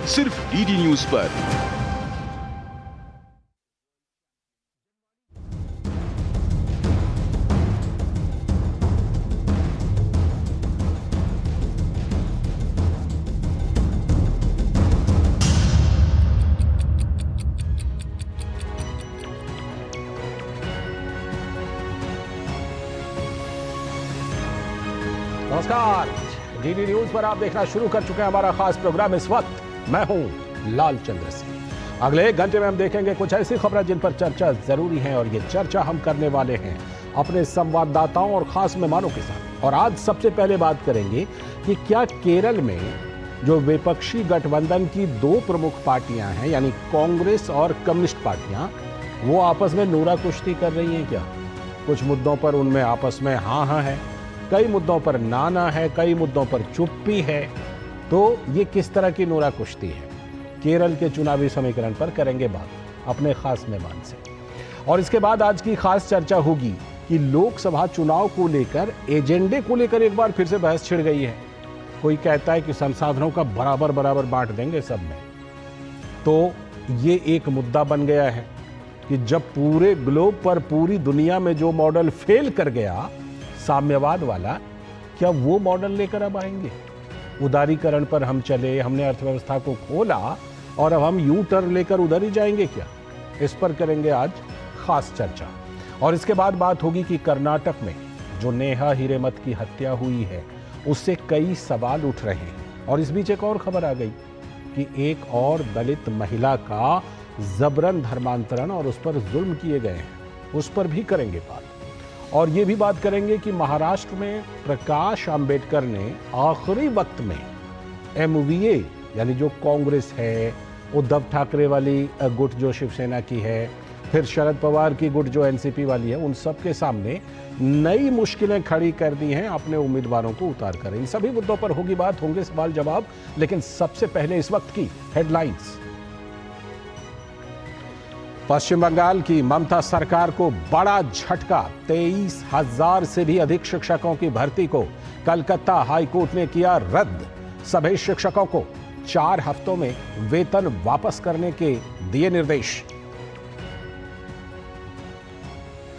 सिर्फ DD news पर। नमस्कार, डीडी न्यूज पर आप देखना शुरू कर चुके हैं हमारा खास प्रोग्राम। इस वक्त मैं हूं लाल चंद्र सिंह। अगले 1 घंटे में हम देखेंगे कुछ ऐसी खबरें जिन पर चर्चा जरूरी है, और ये चर्चा हम करने वाले हैं अपने संवाददाताओं और खास मेहमानों के साथ। और आज सबसे पहले बात करेंगे कि क्या केरल में जो विपक्षी गठबंधन की 2 प्रमुख पार्टियां हैं, यानी कांग्रेस और कम्युनिस्ट पार्टियां, वो आपस में नूरा कुश्ती कर रही हैं क्या? कुछ मुद्दों पर उनमें आपस में हाँ है, कई मुद्दों पर ना है, कई मुद्दों पर चुप्पी है। तो ये किस तरह की नूरा कुश्ती है? केरल के चुनावी समीकरण पर करेंगे बात अपने खास मेहमान से। और इसके बाद आज की खास चर्चा होगी कि लोकसभा चुनाव को लेकर, एजेंडे को लेकर एक बार फिर से बहस छिड़ गई है। कोई कहता है कि संसाधनों का बराबर बराबर बांट देंगे सब में। तो ये एक मुद्दा बन गया है कि जब पूरे ग्लोब पर, पूरी दुनिया में जो मॉडल फेल कर गया साम्यवाद वाला, क्या वो मॉडल लेकर अब आएंगे? उदारीकरण पर हम चले, हमने अर्थव्यवस्था को खोला और अब हम यू टर्न लेकर उधर ही जाएंगे क्या? इस पर करेंगे आज खास चर्चा। और इसके बाद बात होगी कि कर्नाटक में जो नेहा हिरेमठ की हत्या हुई है, उससे कई सवाल उठ रहे हैं। और इस बीच एक और खबर आ गई कि एक और दलित महिला का जबरन धर्मांतरण और उस पर जुल्म किए गए हैं, उस पर भी करेंगे बात। और ये भी बात करेंगे कि महाराष्ट्र में प्रकाश आंबेडकर ने आखिरी वक्त में MVA, यानी जो कांग्रेस है, उद्धव ठाकरे वाली गुट जो शिवसेना की है, फिर शरद पवार की गुट जो NCP वाली है, उन सब के सामने नई मुश्किलें खड़ी कर दी हैं अपने उम्मीदवारों को उतार कर। इन सभी मुद्दों पर होगी बात, होंगे सवाल जवाब। लेकिन सबसे पहले इस वक्त की हेडलाइंस। पश्चिम बंगाल की ममता सरकार को बड़ा झटका। 23,000 से भी अधिक शिक्षकों की भर्ती को कलकत्ता हाईकोर्ट ने किया रद्द। सभी शिक्षकों को 4 हफ्तों में वेतन वापस करने के दिए निर्देश।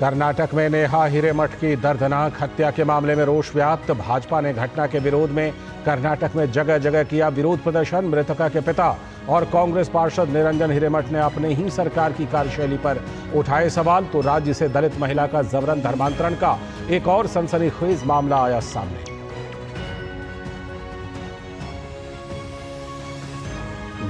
कर्नाटक में नेहा हिरेमठ की दर्दनाक हत्या के मामले में रोष व्याप्त। भाजपा ने घटना के विरोध में कर्नाटक में जगह जगह किया विरोध प्रदर्शन। मृतका के पिता और कांग्रेस पार्षद निरंजन हिरेमठ ने अपने ही सरकार की कार्यशैली पर उठाए सवाल। तो राज्य से दलित महिला का जबरन धर्मांतरण का एक और सनसनीखेज मामला आया सामने।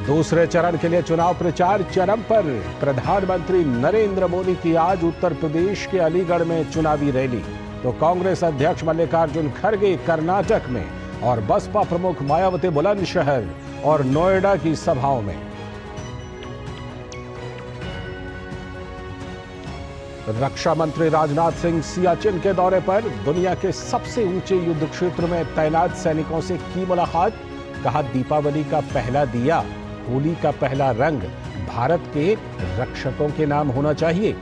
दूसरे चरण के लिए चुनाव प्रचार चरम पर। प्रधानमंत्री नरेंद्र मोदी की आज उत्तर प्रदेश के अलीगढ़ में चुनावी रैली। तो कांग्रेस अध्यक्ष मल्लिकार्जुन खड़गे कर्नाटक में, और बसपा प्रमुख मायावती बुलंदशहर और नोएडा की सभाओं में। रक्षा मंत्री राजनाथ सिंह सियाचिन के दौरे पर। दुनिया के सबसे ऊंचे युद्ध क्षेत्र में तैनात सैनिकों से की मुलाकात। कहा, दीपावली का पहला दिया, होली का पहला रंग भारत के रक्षकों के नाम होना चाहिए।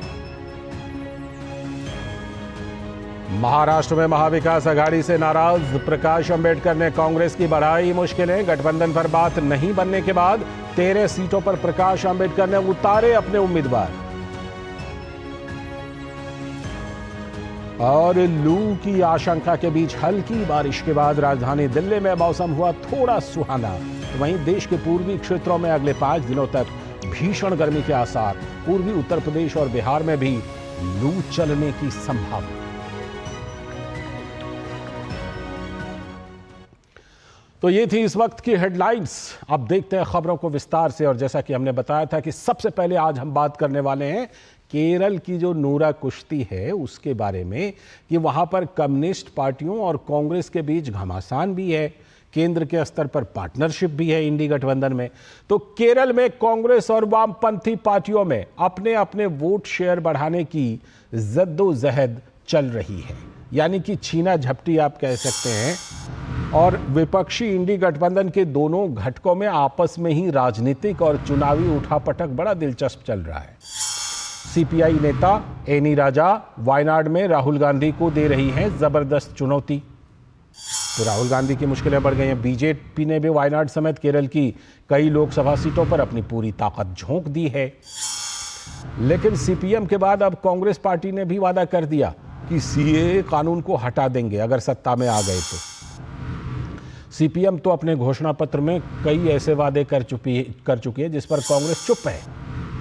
महाराष्ट्र में महाविकास आघाड़ी से नाराज प्रकाश आंबेडकर ने कांग्रेस की बढ़ाई मुश्किलें। गठबंधन पर बात नहीं बनने के बाद 13 सीटों पर प्रकाश आंबेडकर ने उतारे अपने उम्मीदवार। और लू की आशंका के बीच हल्की बारिश के बाद राजधानी दिल्ली में मौसम हुआ थोड़ा सुहाना। तो वहीं देश के पूर्वी क्षेत्रों में अगले 5 दिनों तक भीषण गर्मी के आसार। पूर्वी उत्तर प्रदेश और बिहार में भी लू चलने की संभावना। तो ये थी इस वक्त की हेडलाइंस। अब देखते हैं खबरों को विस्तार से। और जैसा कि हमने बताया था कि सबसे पहले आज हम बात करने वाले हैं केरल की जो नूरा कुश्ती है उसके बारे में, कि वहां पर कम्युनिस्ट पार्टियों और कांग्रेस के बीच घमासान भी है, केंद्र के स्तर पर पार्टनरशिप भी है इंडी गठबंधन में। तो केरल में कांग्रेस और वामपंथी पार्टियों में अपने अपने वोट शेयर बढ़ाने की जद्दोजहद चल रही है, यानी कि छीना झपटी आप कह सकते हैं। और विपक्षी इंडी गठबंधन के दोनों घटकों में आपस में ही राजनीतिक और चुनावी उठापटक बड़ा दिलचस्प चल रहा है। सीपीआई नेता एनी राजा वायनाड में राहुल गांधी को दे रही हैं जबरदस्त चुनौती। तो राहुल गांधी की मुश्किलें बढ़ गई हैं। बीजेपी ने भी वायनाड समेत केरल की कई लोकसभा सीटों पर अपनी पूरी ताकत झोंक दी है। लेकिन सीपीएम के बाद अब कांग्रेस पार्टी ने भी वादा कर दिया कि सीएए कानून को हटा देंगे अगर सत्ता में आ गए तो। सीपीएम तो अपने घोषणा पत्र में कई ऐसे वादे कर चुकी है जिस पर कांग्रेस चुप है।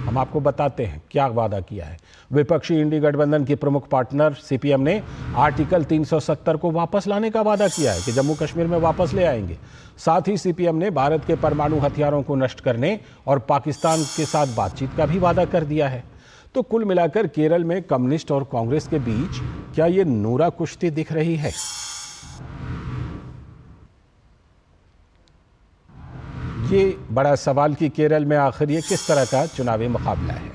हम आपको बताते हैं क्या वादा किया है। विपक्षी इंडी गठबंधन की प्रमुख पार्टनर सीपीएम ने आर्टिकल 370 को वापस लाने का वादा किया है कि जम्मू कश्मीर में वापस ले आएंगे। साथ ही सीपीएम ने भारत के परमाणु हथियारों को नष्ट करने और पाकिस्तान के साथ बातचीत का भी वादा कर दिया है। तो कुल मिलाकर केरल में कम्युनिस्ट और कांग्रेस के बीच क्या ये नूरा कुश्ती दिख रही है? ये बड़ा सवाल कि केरल में आखिर ये किस तरह का चुनावी मुकाबला है।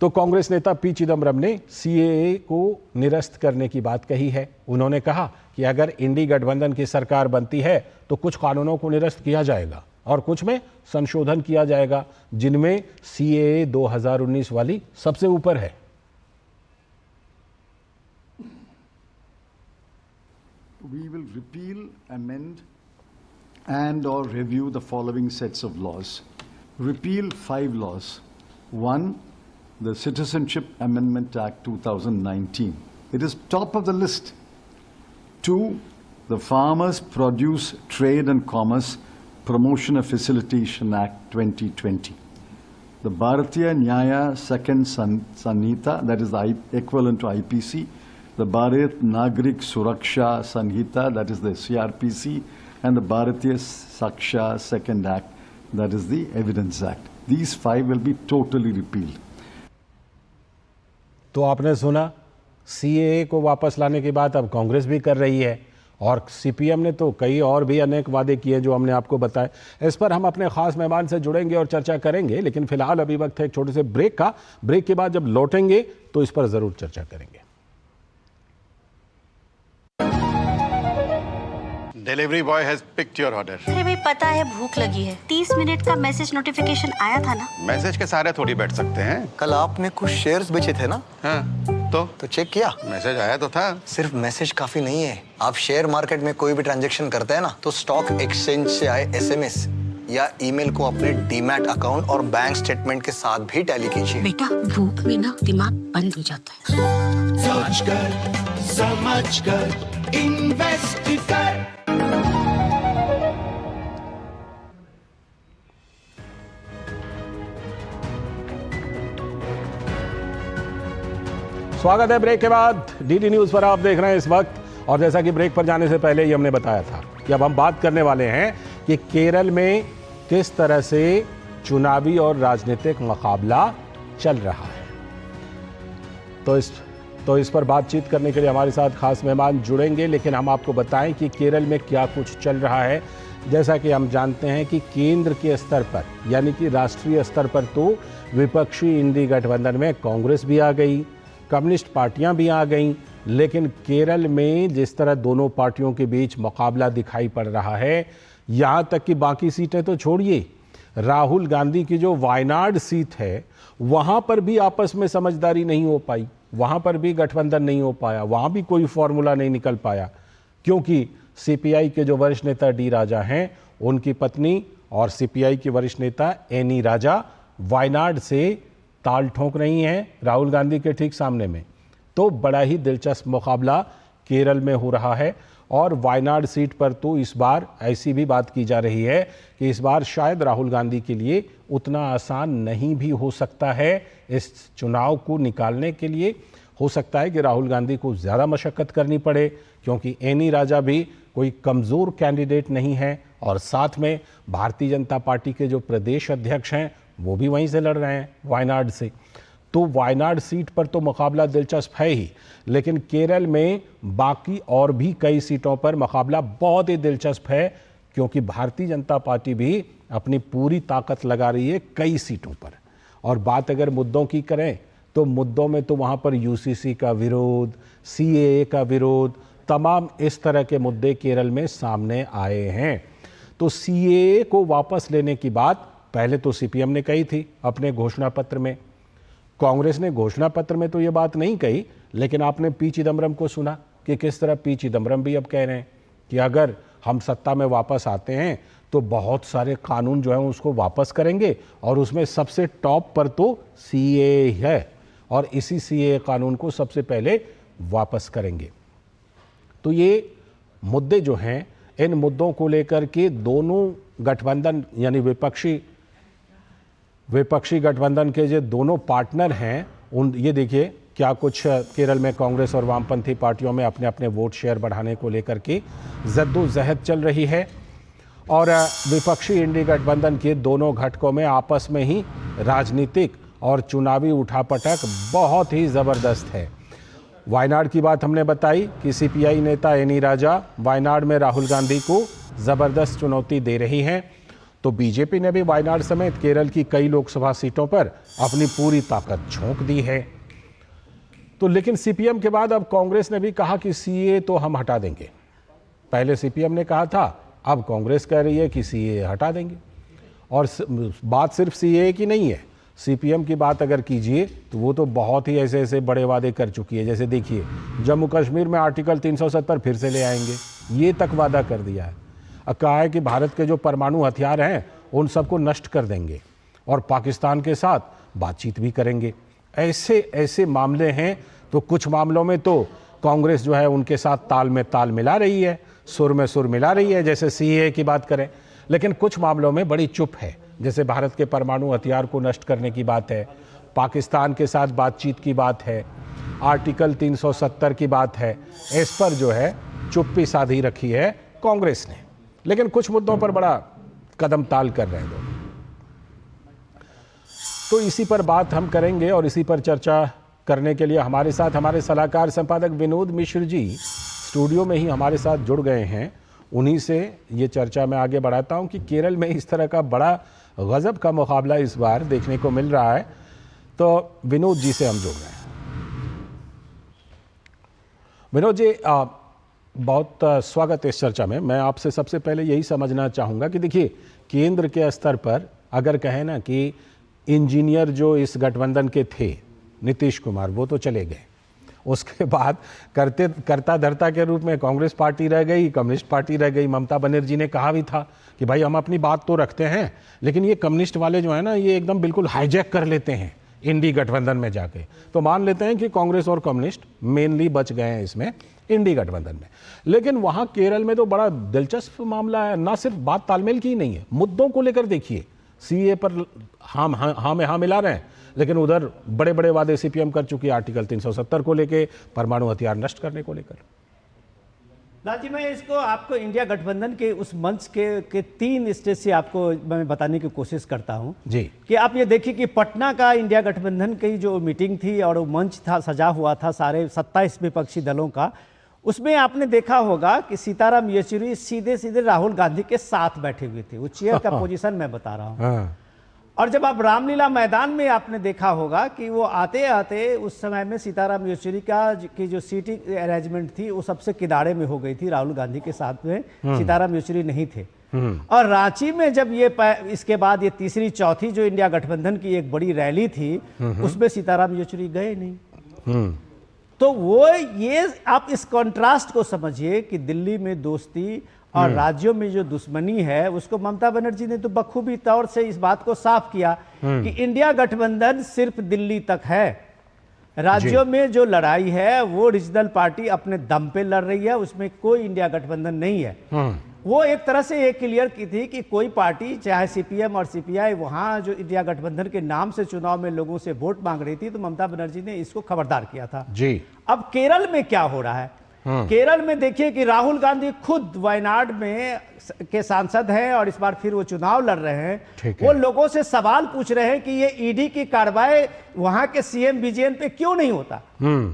तो कांग्रेस नेता पी चिदम्बरम ने सीएए को निरस्त करने की बात कही है। उन्होंने कहा कि अगर इंडी गठबंधन की सरकार बनती है तो कुछ कानूनों को निरस्त किया जाएगा और कुछ में संशोधन किया जाएगा, जिनमें सीएए 2019 वाली सबसे ऊपर है। We will repeal, amend and or review the following sets of laws. Repeal 5 laws. 1, the Citizenship Amendment Act 2019. It is top of the list. 2, the Farmers Produce Trade and Commerce Promotion and Facilitation Act 2020. The Bharatiya Nyaya Second Sanhita, that is the equivalent to IPC. The Bharat Nagrik Suraksha Sanhita, that is the CRPC, and the Bharatiya Saksha Second Act, that is the Evidence Act. These 5 will be totally repealed. तो आपने सुना, CAA को वापस लाने की बात अब कांग्रेस भी कर रही है और सीपीएम ने तो कई और भी अनेक वादे किए जो हमने आपको बताए। इस पर हम अपने खास मेहमान से जुड़ेंगे और चर्चा करेंगे, लेकिन फिलहाल अभी वक्त है एक छोटे से ब्रेक का। ब्रेक के बाद जब लौटेंगे तो इस पर जरूर चर्चा करेंगे। Delivery boy has picked your order. अरे भाई पता है भूख लगी है। 30 मिनट का मैसेज नोटिफिकेशन आया था ना। मैसेज के सारे थोड़ी बैठ सकते हैं। कल आपने कुछ शेयर्स बेचे थे ना? हाँ, तो चेक किया? मैसेज आया तो था। सिर्फ मैसेज काफी नहीं है। आप शेयर मार्केट में कोई भी ट्रांजैक्शन करते हैं ना, तो स्टॉक एक्सचेंज से आए एसएमएस या ईमेल को अपने डीमैट अकाउंट और बैंक स्टेटमेंट के साथ भी टैली कीजिए। बेटा भूख में ना दिमाग बंद हो जाता है। सोच कर समझ कर इन्वेस्ट कर। स्वागत है ब्रेक के बाद। डीडी न्यूज पर आप देख रहे हैं इस वक्त, और जैसा कि ब्रेक पर जाने से पहले ही हमने बताया था कि अब हम बात करने वाले हैं कि केरल में किस तरह से चुनावी और राजनीतिक मुकाबला चल रहा है। तो इस पर बातचीत करने के लिए हमारे साथ खास मेहमान जुड़ेंगे, लेकिन हम आपको बताएं कि केरल में क्या कुछ चल रहा है। जैसा कि हम जानते हैं कि केंद्र के स्तर पर यानी कि राष्ट्रीय स्तर पर तो विपक्षी इंडी गठबंधन में कांग्रेस भी आ गई, कम्युनिस्ट पार्टियां भी आ गईं, लेकिन केरल में जिस तरह दोनों पार्टियों के बीच मुकाबला दिखाई पड़ रहा है, यहाँ तक कि बाकी सीटें तो छोड़िए, राहुल गांधी की जो वायनाड सीट है वहाँ पर भी आपस में समझदारी नहीं हो पाई, वहाँ पर भी गठबंधन नहीं हो पाया, वहाँ भी कोई फॉर्मूला नहीं निकल पाया, क्योंकि सीपीआई के जो वरिष्ठ नेता डी राजा हैं, उनकी पत्नी और सीपीआई की वरिष्ठ नेता एनी राजा वायनाड से ताल ठोक रही हैं राहुल गांधी के ठीक सामने में। तो बड़ा ही दिलचस्प मुकाबला केरल में हो रहा है और वायनाड सीट पर तो इस बार ऐसी भी बात की जा रही है कि इस बार शायद राहुल गांधी के लिए उतना आसान नहीं भी हो सकता है इस चुनाव को निकालने के लिए। हो सकता है कि राहुल गांधी को ज़्यादा मशक्क़त करनी पड़े, क्योंकि एनी राजा भी कोई कमज़ोर कैंडिडेट नहीं है और साथ में भारतीय जनता पार्टी के जो प्रदेश अध्यक्ष हैं वो भी वहीं से लड़ रहे हैं वायनाड से। तो वायनाड सीट पर तो मुकाबला दिलचस्प है ही, लेकिन केरल में बाकी और भी कई सीटों पर मुकाबला बहुत ही दिलचस्प है, क्योंकि भारतीय जनता पार्टी भी अपनी पूरी ताकत लगा रही है कई सीटों पर। और बात अगर मुद्दों की करें तो मुद्दों में तो वहाँ पर यूसीसी का विरोध, सीएए का विरोध, तमाम इस तरह के मुद्दे केरल में सामने आए हैं। तो सीएए को वापस लेने की बात पहले तो सीपीएम ने कही थी अपने घोषणा पत्र में। कांग्रेस ने घोषणा पत्र में तो ये बात नहीं कही, लेकिन आपने पी चिदम्बरम को सुना, कि किस तरह पी चिदम्बरम भी अब कह रहे हैं कि अगर हम सत्ता में वापस आते हैं तो बहुत सारे कानून जो है उसको वापस करेंगे और उसमें सबसे टॉप पर तो सीए है और इसी सीए कानून को सबसे पहले वापस करेंगे। तो ये मुद्दे जो हैं, इन मुद्दों को लेकर के दोनों गठबंधन यानी विपक्षी गठबंधन के जो दोनों पार्टनर हैं उन ये देखिए क्या कुछ केरल में कांग्रेस और वामपंथी पार्टियों में अपने अपने वोट शेयर बढ़ाने को लेकर के जद्दोजहद चल रही है और विपक्षी इंडी गठबंधन के दोनों घटकों में आपस में ही राजनीतिक और चुनावी उठापटक बहुत ही ज़बरदस्त है। वायनाड की बात हमने बताई कि सीपीआई नेता एनी राजा वायनाड में राहुल गांधी को ज़बरदस्त चुनौती दे रही हैं, तो बीजेपी ने भी वायनाड समेत केरल की कई लोकसभा सीटों पर अपनी पूरी ताकत झोंक दी है। तो लेकिन सीपीएम के बाद अब कांग्रेस ने भी कहा कि सीए तो हम हटा देंगे। पहले सीपीएम ने कहा था, अब कांग्रेस कह रही है कि सीए हटा देंगे। और बात सिर्फ सीए की नहीं है, सीपीएम की बात अगर कीजिए तो वो तो बहुत ही ऐसे ऐसे बड़े वादे कर चुकी है। जैसे देखिए, जम्मू कश्मीर में आर्टिकल 370 फिर से ले आएंगे, ये तक वादा कर दिया है। कहा है कि भारत के जो परमाणु हथियार हैं उन सबको नष्ट कर देंगे और पाकिस्तान के साथ बातचीत भी करेंगे। ऐसे ऐसे मामले हैं। तो कुछ मामलों में तो कांग्रेस जो है उनके साथ ताल में ताल मिला रही है, सुर में सुर मिला रही है, जैसे सीए की बात करें। लेकिन कुछ मामलों में बड़ी चुप है, जैसे भारत के परमाणु हथियार को नष्ट करने की बात है, पाकिस्तान के साथ बातचीत की बात है, आर्टिकल 370 की बात है। इस पर जो है चुप्पी साधी रखी है कांग्रेस ने। लेकिन कुछ मुद्दों पर बड़ा कदम ताल कर रहे हैं लोग। तो इसी पर बात हम करेंगे और इसी पर चर्चा करने के लिए हमारे साथ हमारे सलाहकार संपादक विनोद मिश्र जी स्टूडियो में ही हमारे साथ जुड़ गए हैं। उन्हीं से ये चर्चा मैं आगे बढ़ाता हूं कि केरल में इस तरह का बड़ा गजब का मुकाबला इस बार देखने को मिल रहा है। तो विनोद जी से हम जुड़ रहे हैं। विनोद जी, बहुत स्वागत है इस चर्चा में। मैं आपसे सबसे पहले यही समझना चाहूँगा कि देखिए, केंद्र के स्तर पर अगर कहें ना कि इंजीनियर जो इस गठबंधन के थे, नीतीश कुमार, वो तो चले गए। उसके बाद करता धरता के रूप में कांग्रेस पार्टी रह गई, कम्युनिस्ट पार्टी रह गई। ममता बनर्जी ने कहा भी था कि भाई हम अपनी बात तो रखते हैं, लेकिन ये कम्युनिस्ट वाले जो है ना, ये एकदम बिल्कुल हाईजैक कर लेते हैं इंडी गठबंधन में जाके। तो मान लेते हैं कि कांग्रेस और कम्युनिस्ट मेनली बच गए हैं इसमें इंडी गठबंधन में। लेकिन वहाँ केरल में तो बड़ा दिलचस्प मामला है। ना सिर्फ बात तालमेल की नहीं है, मुद्दों को लेकर देखिए, सीए पर हाँ में हाँ मिला रहे हैं, लेकिन उधर बड़े बड़े वादे सीपीएम कर चुकी है आर्टिकल 370 को लेके, परमाणु हथियार नष्ट करने को लेकर। लाल जी, मैं इसको आपको इंडिया गठबंधन के उस मंच के 3 स्टेज से आपको मैं बताने की कोशिश करता हूं जी, कि आप ये देखिए कि पटना का इंडिया गठबंधन की जो मीटिंग थी और वो मंच था, सजा हुआ था सारे 27 विपक्षी दलों का। उसमें आपने देखा होगा कि सीताराम येचुरी सीधे सीधे राहुल गांधी के साथ बैठे हुए थे। वो चेयर का पोजीशन मैं बता रहा हूँ। और जब आप रामलीला मैदान में आपने देखा होगा कि वो आते आते उस समय में सीताराम येचुरी की जो सीटिंग अरेंजमेंट थी वो सबसे किनारे में हो गई थी, राहुल गांधी के साथ में सीताराम येचुरी नहीं थे। और रांची में जब ये इसके बाद ये तीसरी चौथी जो इंडिया गठबंधन की एक बड़ी रैली थी, उसमें सीताराम येचुरी गए नहीं। तो वो ये आप इस कंट्रास्ट को समझिए कि दिल्ली में दोस्ती और राज्यों में जो दुश्मनी है, उसको ममता बनर्जी ने तो बखूबी तौर से इस बात को साफ किया कि इंडिया गठबंधन सिर्फ दिल्ली तक है। राज्यों में जो लड़ाई है वो रीजनल पार्टी अपने दम पे लड़ रही है, उसमें कोई इंडिया गठबंधन नहीं है। वो एक तरह से ये क्लियर की थी कि कोई पार्टी, चाहे सीपीएम और सीपीआई, वहां जो इंडिया गठबंधन के नाम से चुनाव में लोगों से वोट मांग रही थी, तो ममता बनर्जी ने इसको खबरदार किया था जी। अब केरल में क्या हो रहा है? केरल में देखिए कि राहुल गांधी खुद वायनाड में के सांसद हैं और इस बार फिर वो चुनाव लड़ रहे हैं। वो लोगों से सवाल पूछ रहे हैं कि ये ईडी की कार्रवाई वहां के सीएम विजयन पे क्यों नहीं होता,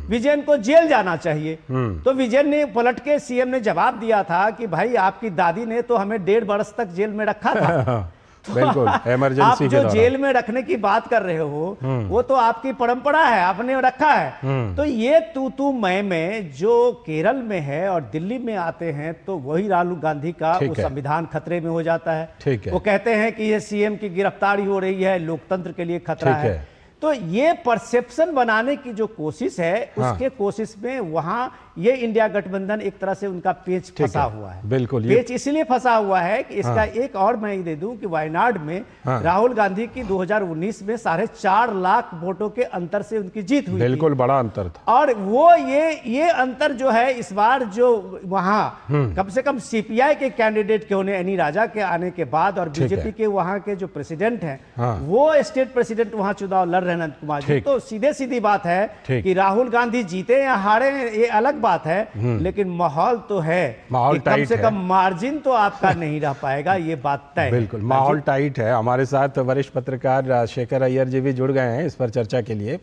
विजयन को जेल जाना चाहिए। तो विजयन ने पलट के, सीएम ने जवाब दिया था कि भाई आपकी दादी ने तो हमें 1.5 वर्ष तक जेल में रखा था। बिल्कुल, इमरजेंसी आप जो जेल में रखने की बात कर रहे हो वो तो आपकी परंपरा है, आपने रखा है। तो ये तू मैं में जो केरल में है और दिल्ली में आते हैं, तो वही राहुल गांधी का वो संविधान खतरे में हो जाता है। वो कहते हैं कि ये सीएम की गिरफ्तारी हो रही है, लोकतंत्र के लिए खतरा है। तो ये परसेप्शन बनाने की जो कोशिश है, उसके कोशिश में वहां ये इंडिया गठबंधन एक तरह से उनका पेच फंसा हुआ है। बिल्कुल, पेच इसलिए फंसा हुआ है कि इसका एक और मैं दे दूं कि वायनाड में राहुल गांधी की 2019 में 4.5 लाख वोटों के अंतर से उनकी जीत हुई। बिल्कुल बड़ा अंतर था। और वो ये अंतर जो है इस बार जो वहां कम से कम सीपीआई के कैंडिडेट के होने, एनी राजा के आने के बाद, और बीजेपी के वहां के जो प्रेसिडेंट हैं, वो स्टेट प्रेसिडेंट वहां चुनाव लड़ रहे हैं, अनंत कुमार जी। तो सीधे सीधी बात है कि राहुल गांधी जीते या हारे ये अलग बात है, लेकिन माहौल तो है, माहौल कम से कम मार्जिन तो आपका नहीं रह पाएगा, ये बात तय है। बिल्कुल माहौल टाइट है। हमारे साथ वरिष्ठ पत्रकार शेखर अय्यर जी भी जुड़ गए हैं इस पर चर्चा के लिए।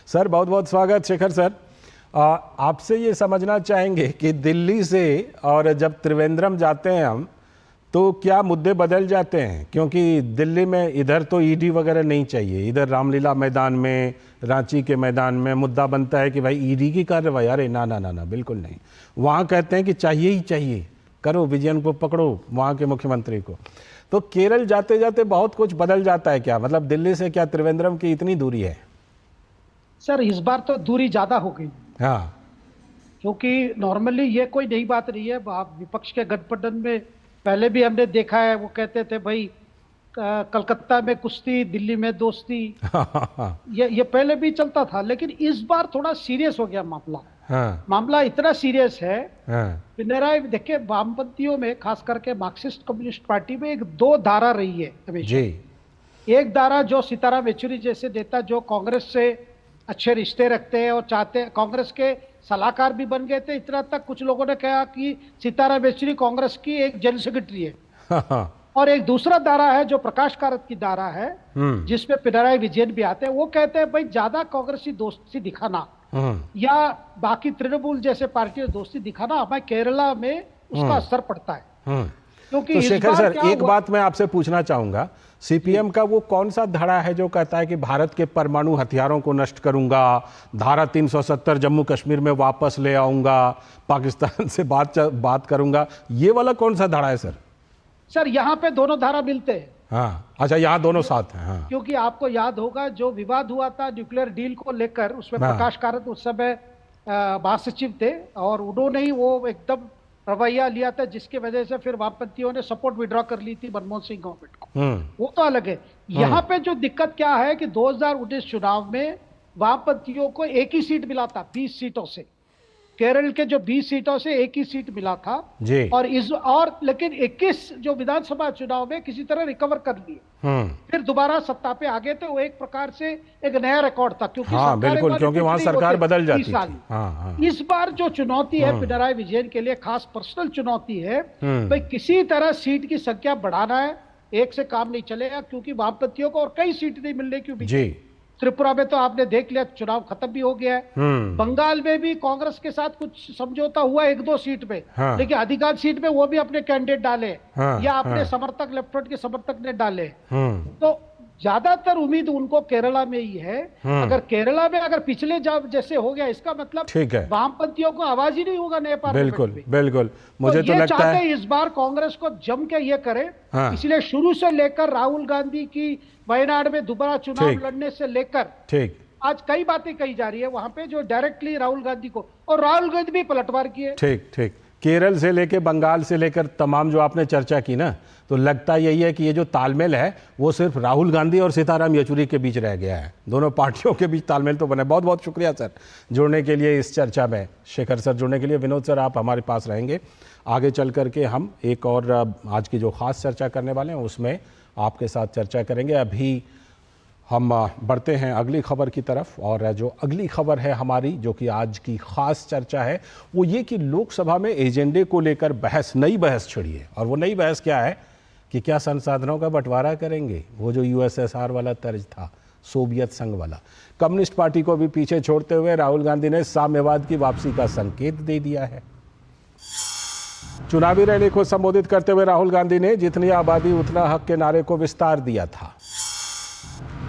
सर बहुत बहुत स्वागत। शेखर सर, आपसे ये समझना चाहेंगे कि दिल्ली से और जब त्रिवेंद्रम जाते हैं हम, तो क्या मुद्दे बदल जाते हैं? क्योंकि दिल्ली में इधर तो ईडी वगैरह नहीं चाहिए, इधर रामलीला मैदान में, रांची के मैदान में मुद्दा बनता है कि भाई ईडी की कार्रवाई, अरे ना ना ना ना बिल्कुल नहीं। वहाँ कहते हैं कि चाहिए ही चाहिए, करो विजयन को पकड़ो, वहाँ के मुख्यमंत्री को। तो केरल जाते जाते बहुत कुछ बदल जाता है क्या? मतलब दिल्ली से क्या त्रिवेंद्रम की इतनी दूरी है? सर इस बार तो दूरी ज्यादा हो गई। हाँ, क्योंकि नॉर्मली ये कोई नई बात नहीं है। आप विपक्ष के गठबंधन में पहले भी हमने देखा है, वो कहते थे भाई कलकत्ता में कुश्ती, दिल्ली में दोस्ती, ये पहले भी चलता था। लेकिन इस बार थोड़ा सीरियस हो गया मामला। मामला इतना सीरियस है, पिनराई देखिए, वामपंथियों में खास करके मार्क्सिस्ट कम्युनिस्ट पार्टी में दो धारा रही है हमेशा। एक धारा जो सीताराम येचुरी जैसे नेता जो कांग्रेस से अच्छे रिश्ते रखते हैं और चाहते हैं, कांग्रेस के सलाहकार भी बन गए थे, इतना तक कुछ लोगों ने कहा कि सीताराम येचुरी कांग्रेस की एक जनरल सेक्रेटरी है। और एक दूसरा धारा है जो प्रकाश कारत की धारा है, जिसमें पिनराई विजयन भी आते हैं। वो कहते हैं भाई ज्यादा कांग्रेसी दोस्ती दिखाना या बाकी तृणमूल जैसे पार्टियों दोस्ती दिखाना, हमें केरला में उसका असर पड़ता है। क्योंकि तो शेखर सर एक बात मैं आपसे पूछना चाहूंगा, सीपीएम का वो कौन सा धड़ा है जो कहता है कि भारत के परमाणु हथियारों को नष्ट करूंगा, धारा 370 जम्मू कश्मीर में वापस ले आऊंगा, पाकिस्तान से बात करूंगा, ये वाला कौन सा धड़ा है सर? सर यहाँ पे दोनों धारा मिलते हैं। हाँ, अच्छा यहाँ दोनों साथ हैं। हाँ। क्योंकि आपको याद होगा जो विवाद हुआ था न्यूक्लियर डील को लेकर, उसमें प्रकाश कारत उस समय महासचिव थे और उन्होंने ही वो एकदम रवैया लिया था, जिसकी वजह से फिर वामपंथियों ने सपोर्ट विड्रॉ कर ली थी मनमोहन सिंह गवर्नमेंट को। वो तो अलग है। यहाँ पे जो दिक्कत क्या है कि 2019 चुनाव में वामपंथियों को एक ही सीट मिला था 20 सीटों से। केरल के जो 20 सीटों से एक ही सीट मिला था जी। और लेकिन 21 जो विधानसभा चुनाव में किसी तरह रिकवर कर लिए, फिर दोबारा सत्ता पे आ गए थे। वो एक प्रकार से एक नया रिकॉर्ड था, क्योंकि हाँ, बिल्कुल, क्योंकि वहां सरकार बदल जाती थी। हाँ। इस बार जो चुनौती है पिनराई विजयन के लिए, खास पर्सनल चुनौती है, भाई किसी तरह सीट की संख्या बढ़ाना है। एक से काम नहीं चलेगा, क्योंकि वामपंथियों को और कई सीट नहीं मिलने की। त्रिपुरा में तो आपने देख लिया, चुनाव खत्म भी हो गया है। बंगाल में भी कांग्रेस के साथ कुछ समझौता हुआ 1-2 सीट में, लेकिन अधिकांश सीट में वो भी अपने कैंडिडेट डाले या अपने समर्थक, लेफ्ट फ्रंट के समर्थक ने डाले। तो ज्यादातर उम्मीद उनको केरला में ही है। अगर केरला में अगर पिछले जैसे हो गया, इसका मतलब वामपंथियों को आवाज ही नहीं होगा नए पार्लियामेंट में। बिल्कुल मुझे तो लगता है इस बार कांग्रेस को जम के ये करे। इसलिए शुरू से लेकर राहुल गांधी की वायनाड में दोबारा चुनाव लड़ने से लेकर आज कई बातें कही जा रही है वहां पे, जो डायरेक्टली राहुल गांधी को, और राहुल गांधी भी पलटवार की है। ठीक केरल से लेकर बंगाल से लेकर तमाम जो आपने चर्चा की ना, तो लगता यही है कि ये जो तालमेल है वो सिर्फ राहुल गांधी और सीताराम येचुरी के बीच रह गया है। दोनों पार्टियों के बीच तालमेल तो बना। बहुत बहुत शुक्रिया सर जुड़ने के लिए इस चर्चा में। शेखर सर जुड़ने के लिए। विनोद सर आप हमारे पास रहेंगे। आगे चल करके हम एक और आज की जो खास चर्चा करने वाले हैं उसमें आपके साथ चर्चा करेंगे। अभी हम बढ़ते हैं अगली खबर की तरफ, और जो अगली खबर है हमारी, जो कि आज की खास चर्चा है, वो ये कि लोकसभा में एजेंडे को लेकर नई बहस छिड़ी है। और वो नई बहस क्या है कि क्या संसाधनों का बंटवारा करेंगे, वो जो यूएसएसआर वाला तर्ज था, सोवियत संघ वाला। कम्युनिस्ट पार्टी को भी पीछे छोड़ते हुए राहुल गांधी ने साम्यवाद की वापसी का संकेत दे दिया है। चुनावी रैली को संबोधित करते हुए राहुल गांधी ने जितनी आबादी उतना हक के नारे को विस्तार दिया था।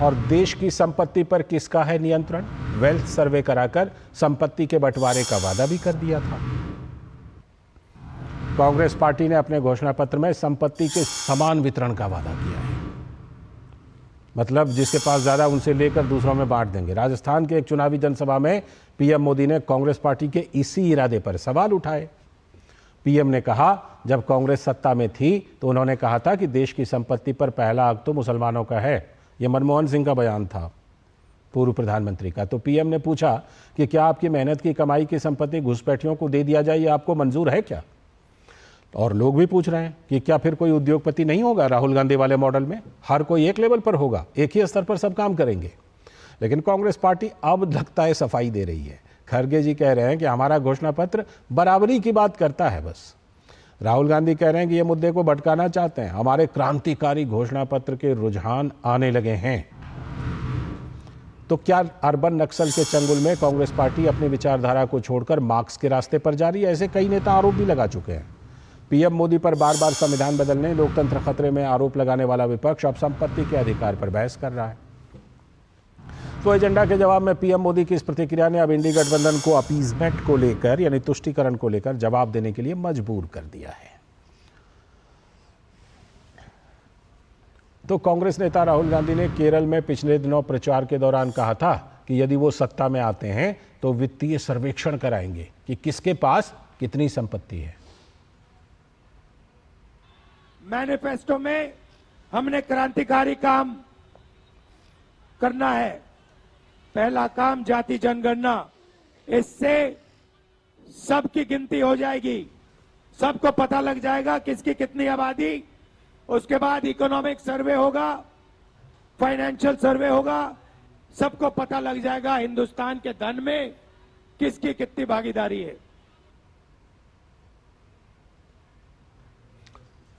और देश की संपत्ति पर किसका है नियंत्रण, वेल्थ सर्वे कराकर संपत्ति के बंटवारे का वादा भी कर दिया था। कांग्रेस पार्टी ने अपने घोषणा पत्र में संपत्ति के समान वितरण का वादा किया है। मतलब जिसके पास ज़्यादा उनसे लेकर दूसरों में बांट देंगे। राजस्थान के एक चुनावी जनसभा में पीएम मोदी ने कांग्रेस पार्टी के इसी इरादे पर सवाल उठाए। पीएम ने कहा, जब कांग्रेस सत्ता में थी तो उन्होंने कहा था कि देश की संपत्ति पर पहला हक तो मुसलमानों का है। यह मनमोहन सिंह का बयान था, पूर्व प्रधानमंत्री का। तो पीएम ने पूछा कि क्या आपकी मेहनत की कमाई की संपत्ति घुसपैठियों को दे दिया जाए, ये आपको मंजूर है क्या? और लोग भी पूछ रहे हैं कि क्या फिर कोई उद्योगपति नहीं होगा राहुल गांधी वाले मॉडल में? हर कोई एक लेवल पर होगा, एक ही स्तर पर सब काम करेंगे। लेकिन कांग्रेस पार्टी अब लगता है सफाई दे रही है। खरगे जी कह रहे हैं कि हमारा घोषणा पत्र बराबरी की बात करता है बस। राहुल गांधी कह रहे हैं कि ये मुद्दे को भटकाना चाहते हैं। हमारे क्रांतिकारी घोषणा पत्र के रुझान आने लगे हैं। तो क्या अर्बन नक्सल के चंगुल में कांग्रेस पार्टी अपनी विचारधारा को छोड़कर मार्क्स के रास्ते पर जा रही है? ऐसे कई नेता आरोप भी लगा चुके हैं। पीएम मोदी पर बार बार संविधान बदलने, लोकतंत्र खतरे में आरोप लगाने वाला विपक्ष अब संपत्ति के अधिकार पर बहस कर रहा है। तो एजेंडा के जवाब में पीएम मोदी की इस प्रतिक्रिया ने अब इंडी गठबंधन को अपीजमेंट को लेकर, यानी तुष्टीकरण को लेकर जवाब देने के लिए मजबूर कर दिया है। तो कांग्रेस नेता राहुल गांधी ने केरल में पिछले दिनों प्रचार के दौरान कहा था कि यदि वो सत्ता में आते हैं तो वित्तीय सर्वेक्षण कराएंगे कि किसके पास कितनी संपत्ति है। मैनिफेस्टो में हमने क्रांतिकारी काम करना है। पहला काम जाति जनगणना, इससे सबकी गिनती हो जाएगी, सबको पता लग जाएगा किसकी कितनी आबादी। उसके बाद इकोनॉमिक सर्वे होगा, फाइनेंशियल सर्वे होगा, सबको पता लग जाएगा हिंदुस्तान के धन में किसकी कितनी भागीदारी है।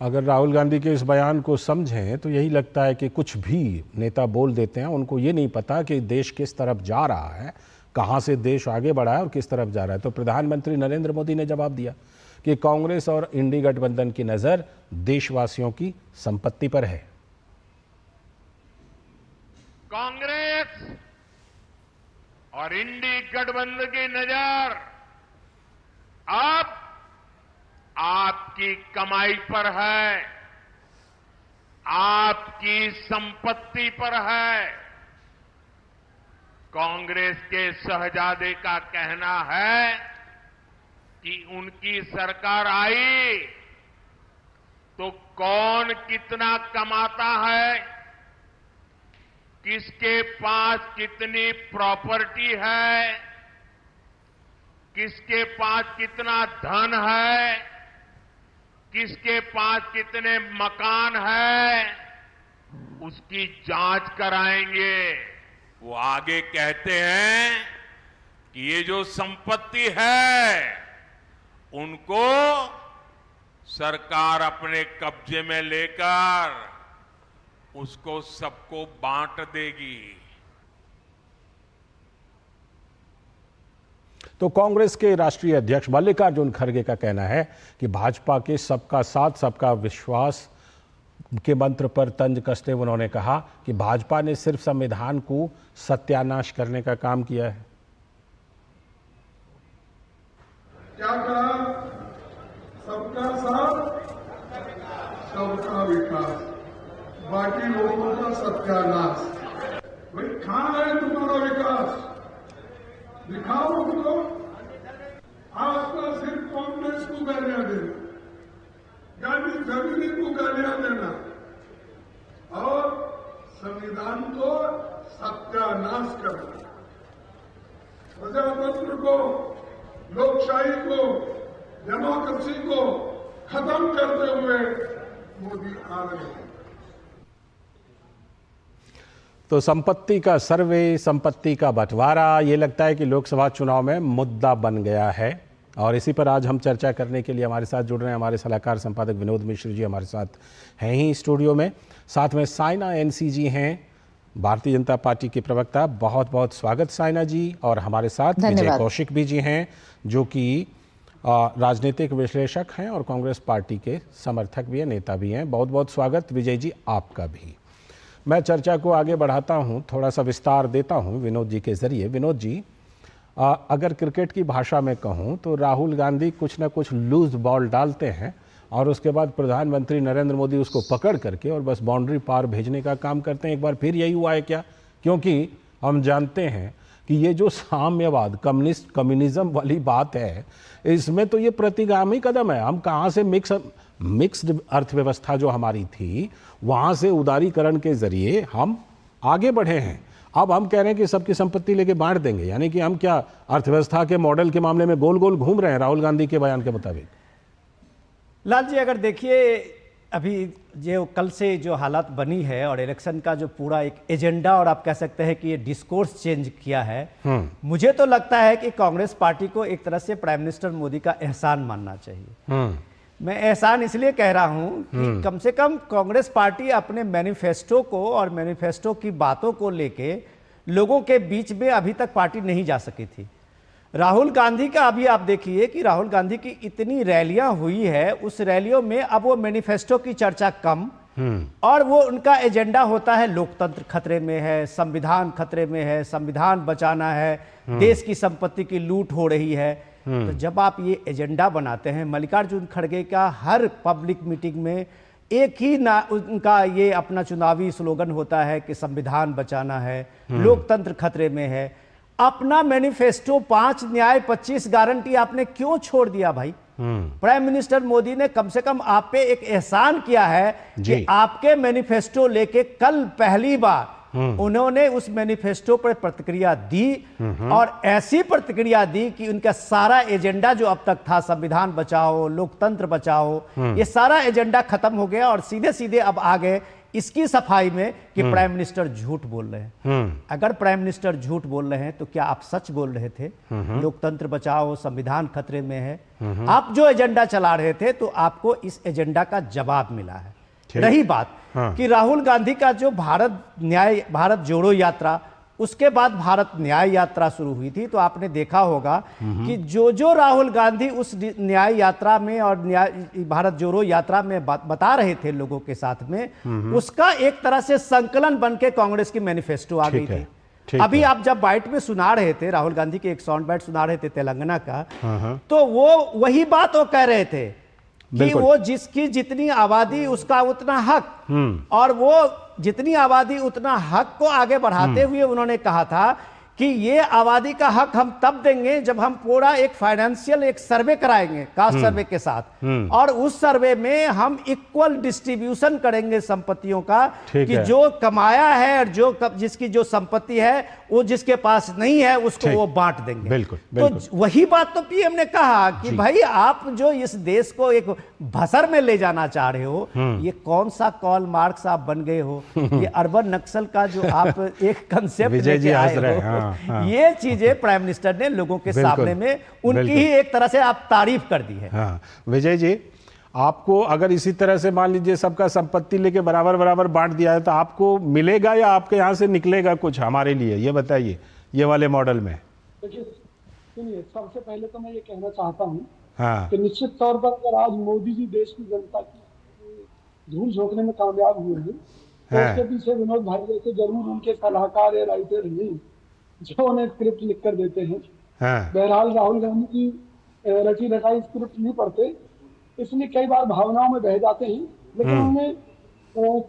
अगर राहुल गांधी के इस बयान को समझें तो यही लगता है कि कुछ भी नेता बोल देते हैं, उनको ये नहीं पता कि देश किस तरफ जा रहा है, कहां से देश आगे बढ़ा है और किस तरफ जा रहा है। तो प्रधानमंत्री नरेंद्र मोदी ने जवाब दिया कि कांग्रेस और इंडी गठबंधन की नजर देशवासियों की संपत्ति पर है। कांग्रेस और इंडी गठबंधन की नजर अब आपकी कमाई पर है, आपकी संपत्ति पर है। कांग्रेस के शहजादे का कहना है कि उनकी सरकार आई तो कौन कितना कमाता है, किसके पास कितनी प्रॉपर्टी है, किसके पास कितना धन है, किसके पास कितने मकान है, उसकी जांच कराएंगे। वो आगे कहते हैं कि ये जो संपत्ति है उनको सरकार अपने कब्जे में लेकर उसको सबको बांट देगी। तो कांग्रेस के राष्ट्रीय अध्यक्ष मल्लिकार्जुन खड़गे का कहना है कि भाजपा के सबका साथ सबका विश्वास के मंत्र पर तंज कसते उन्होंने कहा कि भाजपा ने सिर्फ संविधान को सत्यानाश करने का काम किया है। क्या कहा? सबका साथ सबका विकास, बाकी लोगों का सत्यानाश। भाई कहां है तुम्हारा विकास? दिखाओ उसको। आपका सिर्फ कांग्रेस को गालियां देना, गांधी फैमिली को गालियां देना और संविधान को सत्यानाश करना, प्रजातंत्र को, लोकशाही को, डेमोक्रेसी को खत्म करते हुए मोदी आ रहे हैं। तो संपत्ति का सर्वे, संपत्ति का बंटवारा, ये लगता है कि लोकसभा चुनाव में मुद्दा बन गया है। और इसी पर आज हम चर्चा करने के लिए हमारे साथ जुड़ रहे हैं हमारे सलाहकार संपादक विनोद मिश्र जी हमारे साथ हैं ही स्टूडियो में। साथ में साइना एनसी जी हैं, भारतीय जनता पार्टी की प्रवक्ता। बहुत बहुत स्वागत साइना जी। और हमारे साथ विजय कौशिक भी जी हैं, जो कि राजनीतिक विश्लेषक हैं और कांग्रेस पार्टी के समर्थक भी हैं, नेता भी हैं। बहुत बहुत स्वागत विजय जी आपका भी। मैं चर्चा को आगे बढ़ाता हूं, थोड़ा सा विस्तार देता हूं विनोद जी के जरिए। विनोद जी, अगर क्रिकेट की भाषा में कहूं तो राहुल गांधी कुछ ना कुछ लूज बॉल डालते हैं और उसके बाद प्रधानमंत्री नरेंद्र मोदी उसको पकड़ करके और बस बाउंड्री पार भेजने का काम करते हैं। एक बार फिर यही हुआ है क्या? क्योंकि हम जानते हैं कि ये जो साम्यवाद कम्युनिज्म वाली बात है, इसमें तो ये प्रतिगामी कदम है। हम कहाँ से मिक्स्ड अर्थव्यवस्था जो हमारी थी वहाँ से उदारीकरण के जरिए हम आगे बढ़े हैं। अब हम कह रहे हैं कि सबकी संपत्ति लेके बांट देंगे, यानी कि हम क्या अर्थव्यवस्था के मॉडल के मामले में गोल गोल घूम रहे हैं राहुल गांधी के बयान के मुताबिक? लाल जी, अगर देखिए अभी जो कल से जो हालात बनी है और इलेक्शन का जो पूरा एक एजेंडा और आप कह सकते हैं कि ये डिस्कोर्स चेंज किया है, मुझे तो लगता है कि कांग्रेस पार्टी को एक तरह से प्राइम मिनिस्टर मोदी का एहसान मानना चाहिए। मैं एहसान इसलिए कह रहा हूं कि कम से कम कांग्रेस पार्टी अपने मैनिफेस्टो को और मैनिफेस्टो की बातों को लेके लोगों के बीच में अभी तक पार्टी नहीं जा सकी थी। राहुल गांधी का अभी आप देखिए कि राहुल गांधी की इतनी रैलियां हुई है, उस रैलियों में अब वो मैनिफेस्टो की चर्चा कम और वो उनका एजेंडा होता है लोकतंत्र खतरे में है, संविधान खतरे में है, संविधान बचाना है, देश की संपत्ति की लूट हो रही है। तो जब आप ये एजेंडा बनाते हैं, मल्लिकार्जुन खड़गे का हर पब्लिक मीटिंग में एक ही उनका ये अपना चुनावी स्लोगन होता है कि संविधान बचाना है, लोकतंत्र खतरे में है। अपना मैनिफेस्टो 5 न्याय 25 गारंटी आपने क्यों छोड़ दिया भाई? प्राइम मिनिस्टर मोदी ने कम से कम आप पे एक एहसान किया है कि आपके मैनिफेस्टो लेके कल पहली बार उन्होंने उस मैनिफेस्टो पर प्रतिक्रिया दी और ऐसी प्रतिक्रिया दी कि उनका सारा एजेंडा जो अब तक था, संविधान बचाओ, लोकतंत्र बचाओ, ये सारा एजेंडा खत्म हो गया और सीधे सीधे अब आ गए इसकी सफाई में कि प्राइम मिनिस्टर झूठ बोल रहे हैं। अगर प्राइम मिनिस्टर झूठ बोल रहे हैं तो क्या आप सच बोल रहे थे? लोकतंत्र बचाओ, संविधान खतरे में है, आप जो एजेंडा चला रहे थे, तो आपको इस एजेंडा का जवाब मिला है। रही बात कि राहुल गांधी का जो भारत जोड़ो यात्रा, उसके बाद भारत न्याय यात्रा शुरू हुई थी, तो आपने देखा होगा कि जो राहुल गांधी उस न्याय यात्रा में और भारत जोड़ो यात्रा में बता रहे थे लोगों के साथ में, उसका एक तरह से संकलन बन के कांग्रेस की मैनिफेस्टो आ गई थी। अभी आप जब बाइट में सुना रहे थे, राहुल गांधी के एक साउंड बाइट सुना रहे थे तेलंगाना का, तो वो वही बात वो कह रहे थे कि वो जिसकी जितनी आबादी उसका उतना हक, और वो जितनी आबादी उतना हक को आगे बढ़ाते हुए उन्होंने कहा था कि ये आबादी का हक हम तब देंगे जब हम पूरा एक फाइनेंशियल एक सर्वे कराएंगे कास्ट सर्वे के साथ, और उस सर्वे में हम इक्वल डिस्ट्रीब्यूशन करेंगे संपत्तियों का, कि जो कमाया है और जिसकी जो संपत्ति है वो जिसके पास नहीं है उसको वो बांट देंगे। बिल्कुल। तो वही बात तो पीएम ने कहा कि भाई आप जो इस देश को एक भसर में ले जाना चाह रहे हो, ये कौन सा कॉल मार्क्स आप बन गए हो? ये अर्बन नक्सल का जो आप एक कंसेप्ट लेके आए हो, ये चीजें प्राइम मिनिस्टर ने लोगों के सामने में उनकी ही एक तरह से आप तारीफ कर दी है। विजय जी, आपको अगर इसी तरह से मान लीजिए सबका संपत्ति लेके बराबर बराबर बांट दिया है, तो आपको मिलेगा या आपके यहाँ से निकलेगा कुछ हमारे लिए? ये बताइए, ये वाले मॉडल में। देखिए सुनिए, सबसे पहले तो मैं ये कहना चाहता हूँ कि निश्चित तौर पर अगर आज मोदी जी देश की जनता की धूल झोंकने में कामयाब हुए हैं, तो उसके पीछे विनोद भाई जैसे जरूर उनके सलाहकार या राइटर नहीं जो उन्हें स्क्रिप्ट लिख कर देते हैं। बहरहाल राहुल गांधी की रची रटाई स्क्रिप्ट नहीं पढ़ते, इसलिए कई बार भावनाओं में बह जाते हैं, लेकिन उन्हें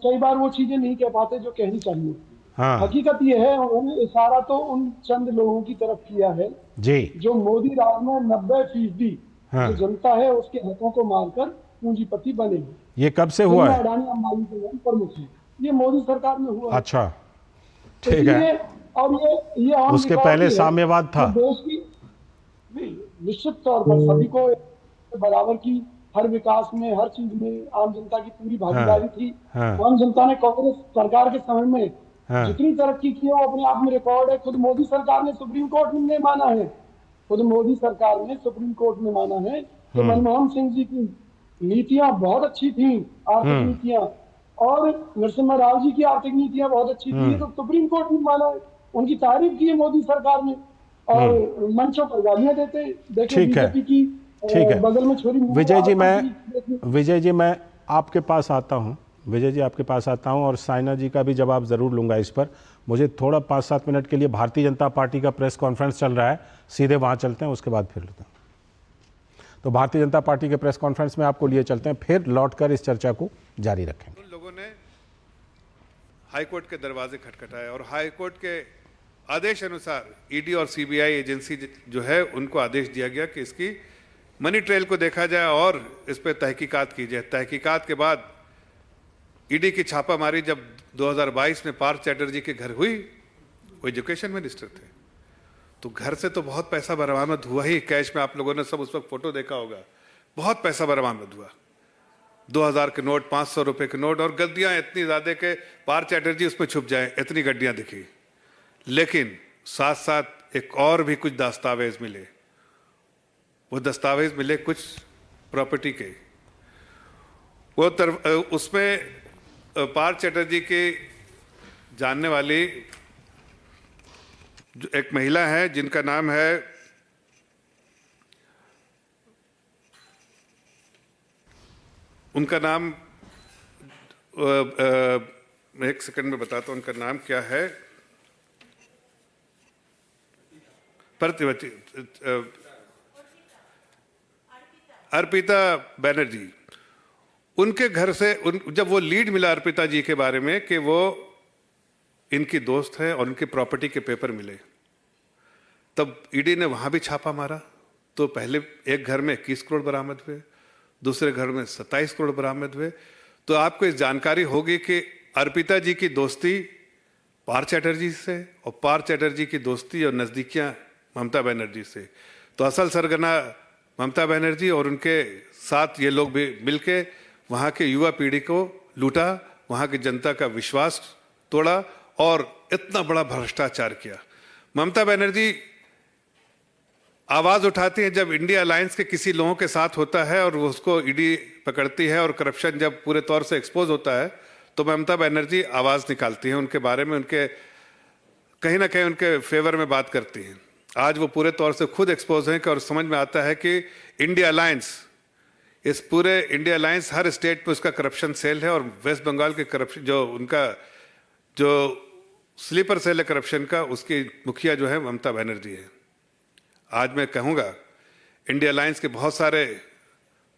कई बार वो चीजें नहीं कह पाते जो कहनी चाहिए। हकीकत ये है, उन्होंने इशारा तो उन चंद लोगों की तरफ किया है जो मोदी राज में 90% जो जनता है उसके हकों को मारकर पूंजीपति बने। ये कब से हुआ है? अडानी अंबानी के प्रमुख है, ये मोदी सरकार में हुआ। अच्छा, ठीक है। और ये उसके पहले साम्यवाद था। देश की निश्चित तौर पर सभी को बराबर की हर विकास में, हर चीज में आम जनता की पूरी भागीदारी थी। आम जनता ने कांग्रेस सरकार के समय में जितनी तरक्की की वो अपने आप में रिकॉर्ड है। खुद मोदी सरकार ने सुप्रीम कोर्ट में माना है, खुद मोदी सरकार ने सुप्रीम कोर्ट में माना है कि मनमोहन सिंह जी की नीतियां बहुत अच्छी थी, आर्थिक नीतियां, और नरसिम्हा राव जी की आर्थिक नीतियां बहुत अच्छी थी, तो सुप्रीम कोर्ट ने माना है, उनकी तारीफ की है मोदी सरकार ने, और मंचों पर गालियां देते हैं। देखिए बीजेपी की बगल में छोरी। विजय जी मैं आपके पास आता हूँ, विजय जी आपके पास आता हूँ, और साइना जी का भी जवाब जरूर लूंगा इस पर। मुझे थोड़ा 5-7 मिनट के लिए भारतीय जनता पार्टी का प्रेस कॉन्फ्रेंस चल रहा है, सीधे वहाँ चलते हैं, उसके बाद फिर लेते हैं। तो भारतीय जनता पार्टी के प्रेस कॉन्फ्रेंस में आपको लिए चलते हैं, फिर लौटकर इस चर्चा को जारी रखेंगे। उन लोगों ने हाईकोर्ट के दरवाजे खटखटाए और हाईकोर्ट के आदेश अनुसार ईडी और सीबीआई एजेंसी जो है उनको आदेश दिया गया कि इसकी मनी ट्रेल को देखा जाए और इस पर तहकीकात की जाए। तहकीकात के बाद ईडी की छापामारी जब 2022 में पार्थ चैटर्जी के घर हुई, वो एजुकेशन मिनिस्टर थे, तो घर से तो बहुत पैसा बरामद हुआ ही कैश में। आप लोगों ने सब उस वक्त फोटो देखा होगा, बहुत पैसा बरामद हुआ, 2000 के नोट, 500 रुपए के नोट, और गड्डियां इतनी ज्यादा के पार्थ चैटर्जी उसमें छुप जाए, इतनी गड्डियां दिखी। लेकिन साथ साथ एक और भी कुछ दस्तावेज मिले। वो दस्तावेज मिले कुछ प्रॉपर्टी के, वो उसमें पार्थ चैटर्जी की जानने वाली जो एक महिला है जिनका नाम है उनका नाम एक सेकंड में बताता हूं उनका नाम क्या है, प्रतिवती अर्पिता बनर्जी। उनके घर से जब वो लीड मिला अर्पिता जी के बारे में कि वो इनकी दोस्त है और उनकी प्रॉपर्टी के पेपर मिले, तब ईडी ने वहां भी छापा मारा। तो पहले एक घर में 21 करोड़ बरामद हुए, दूसरे घर में 27 करोड़ बरामद हुए। तो आपको इस जानकारी होगी कि अर्पिता जी की दोस्ती पार्थ चैटर्जी से और पार्थ चैटर्जी की दोस्ती और नजदीकियां ममता बनर्जी से। तो असल सरगना ममता बनर्जी और उनके साथ ये लोग भी मिलके वहां के युवा पीढ़ी को लूटा, वहां की जनता का विश्वास तोड़ा और इतना बड़ा भ्रष्टाचार किया। ममता बनर्जी आवाज उठाती है जब इंडिया अलायंस के किसी लोगों के साथ होता है और उसको ईडी पकड़ती है और करप्शन जब पूरे तौर से एक्सपोज होता है, तो ममता बनर्जी आवाज निकालती है उनके बारे में, उनके कहीं ना कहीं उनके फेवर में बात करती हैं। आज वो पूरे तौर से खुद एक्सपोज हैं और समझ में आता है कि इंडिया अलायंस, इस पूरे इंडिया अलायंस हर स्टेट में उसका करप्शन सेल है और वेस्ट बंगाल के करप्शन जो उनका जो स्लीपर सेल है करप्शन का, उसकी मुखिया जो है ममता बनर्जी है। आज मैं कहूँगा इंडिया अलायंस के बहुत सारे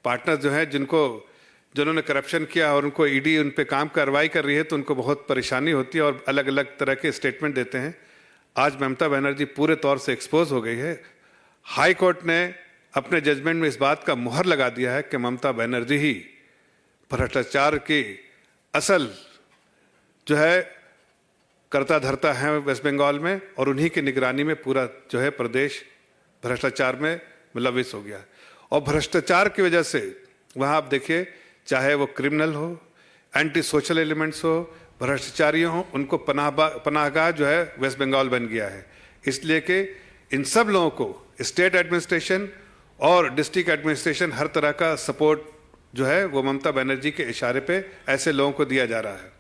पार्टनर्स जो हैं जिन्होंने करप्शन किया और उनको ईडी उन पे काम कार्रवाई कर रही है, तो उनको बहुत परेशानी होती है और अलग अलग तरह के स्टेटमेंट देते हैं। आज ममता बनर्जी पूरे तौर से एक्सपोज हो गई है। हाई कोर्ट ने अपने जजमेंट में इस बात का मुहर लगा दिया है कि ममता बनर्जी ही भ्रष्टाचार की असल जो है करता धरता है वेस्ट बंगाल में, और उन्हीं की निगरानी में पूरा जो है प्रदेश भ्रष्टाचार में मुलविस हो गया। और भ्रष्टाचार की वजह से वहाँ आप देखिए, चाहे वो क्रिमिनल हो, एंटी सोशल एलिमेंट्स हो, भ्रष्टाचारी हो, उनको पनाहगाह जो है वेस्ट बंगाल बन गया है। इसलिए कि इन सब लोगों को स्टेट एडमिनिस्ट्रेशन और डिस्ट्रिक्ट एडमिनिस्ट्रेशन हर तरह का सपोर्ट जो है वो ममता बनर्जी के इशारे पे ऐसे लोगों को दिया जा रहा है।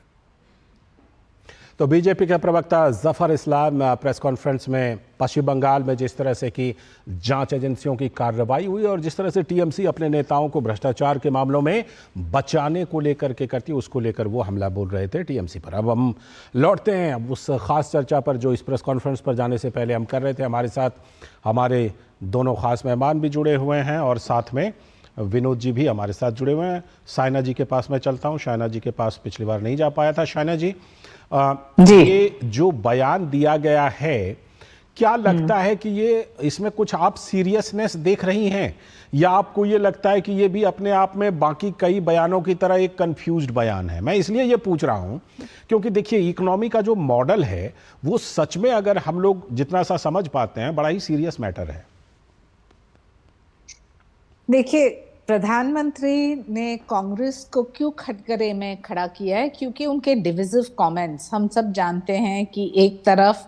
तो बीजेपी के प्रवक्ता जफर इस्लाम प्रेस कॉन्फ्रेंस में पश्चिम बंगाल में जिस तरह से की जांच एजेंसियों की कार्रवाई हुई और जिस तरह से टीएमसी अपने नेताओं को भ्रष्टाचार के मामलों में बचाने को लेकर के करती, उसको लेकर वो हमला बोल रहे थे टीएमसी पर। अब हम लौटते हैं अब उस खास चर्चा पर जो इस प्रेस कॉन्फ्रेंस पर जाने से पहले हम कर रहे थे। हमारे साथ हमारे दोनों खास मेहमान भी जुड़े हुए हैं और साथ में विनोद जी भी हमारे साथ जुड़े हुए हैं। शाइना जी के पास मैं चलता हूँ, शाइना जी के पास पिछली बार नहीं जा पाया था। शाइना जी, ये जो बयान दिया गया है, क्या लगता है कि ये इसमें कुछ आप सीरियसनेस देख रही हैं, या आपको ये लगता है कि ये भी अपने आप में बाकी कई बयानों की तरह एक कंफ्यूज्ड बयान है? मैं इसलिए ये पूछ रहा हूं क्योंकि देखिए इकोनॉमी का जो मॉडल है वो सच में अगर हम लोग जितना सा समझ पाते हैं बड़ा ही सीरियस मैटर है। देखिए, प्रधानमंत्री ने कांग्रेस को क्यों खटकरे में खड़ा किया है? क्योंकि उनके डिविजिव कमेंट्स, हम सब जानते हैं कि एक तरफ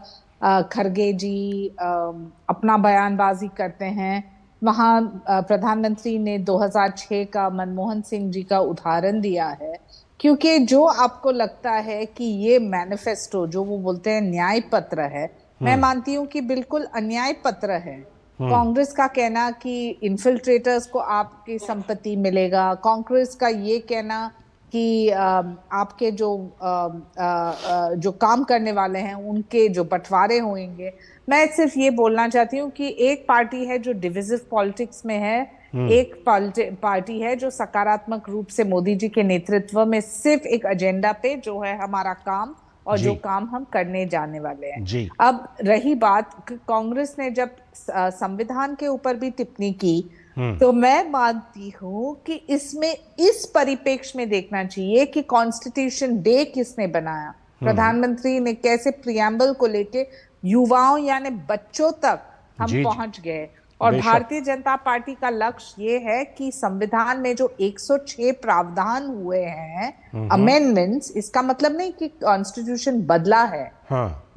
खरगे जी अपना बयानबाजी करते हैं, वहाँ प्रधानमंत्री ने 2006 का मनमोहन सिंह जी का उदाहरण दिया है, क्योंकि जो आपको लगता है कि ये मैनिफेस्टो जो वो बोलते हैं न्याय पत्र है, मैं मानती हूँ कि बिल्कुल अन्याय पत्र है। कांग्रेस का कहना कि इन्फिल्ट्रेटर्स को आपकी संपत्ति मिलेगा, कांग्रेस का ये कहना कि आपके जो काम करने वाले हैं उनके जो बंटवारे होंगे। मैं सिर्फ ये बोलना चाहती हूँ कि एक पार्टी है जो डिविजिव पॉलिटिक्स में है, एक पार्टी है जो सकारात्मक रूप से मोदी जी के नेतृत्व में सिर्फ एक एजेंडा पे जो है हमारा काम और जो काम हम करने जाने वाले हैं। अब रही बात कांग्रेस ने जब संविधान के ऊपर भी टिप्पणी की तो मैं मानती हूं कि इसमें इस परिप्रेक्ष्य में देखना चाहिए कि कॉन्स्टिट्यूशन डे किसने बनाया, प्रधानमंत्री ने कैसे प्रियम्बल को लेके युवाओं यानी बच्चों तक हम पहुंच गए। और भारतीय जनता पार्टी का लक्ष्य ये है कि संविधान में जो 106 प्रावधान हुए हैं अमेंडमेंट्स, इसका मतलब नहीं कि कॉन्स्टिट्यूशन बदला है।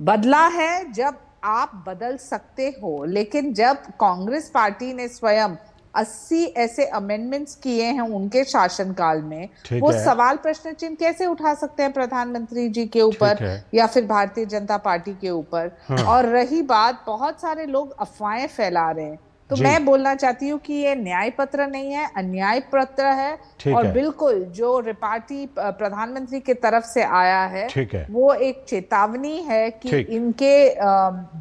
बदला है जब आप बदल सकते हो, लेकिन जब कांग्रेस पार्टी ने स्वयं 80 ऐसे अमेंडमेंट्स किए हैं उनके शासनकाल में, वो सवाल प्रश्न चिन्ह कैसे उठा सकते हैं प्रधानमंत्री जी के ऊपर या फिर भारतीय जनता पार्टी के ऊपर। और रही बात, बहुत सारे लोग अफवाहें फैला रहे हैं, तो मैं बोलना चाहती हूँ कि ये न्याय पत्र नहीं है, अन्याय पत्र है। और बिल्कुल जो रिपार्टी प्रधानमंत्री के तरफ से आया है वो एक चेतावनी है कि इनके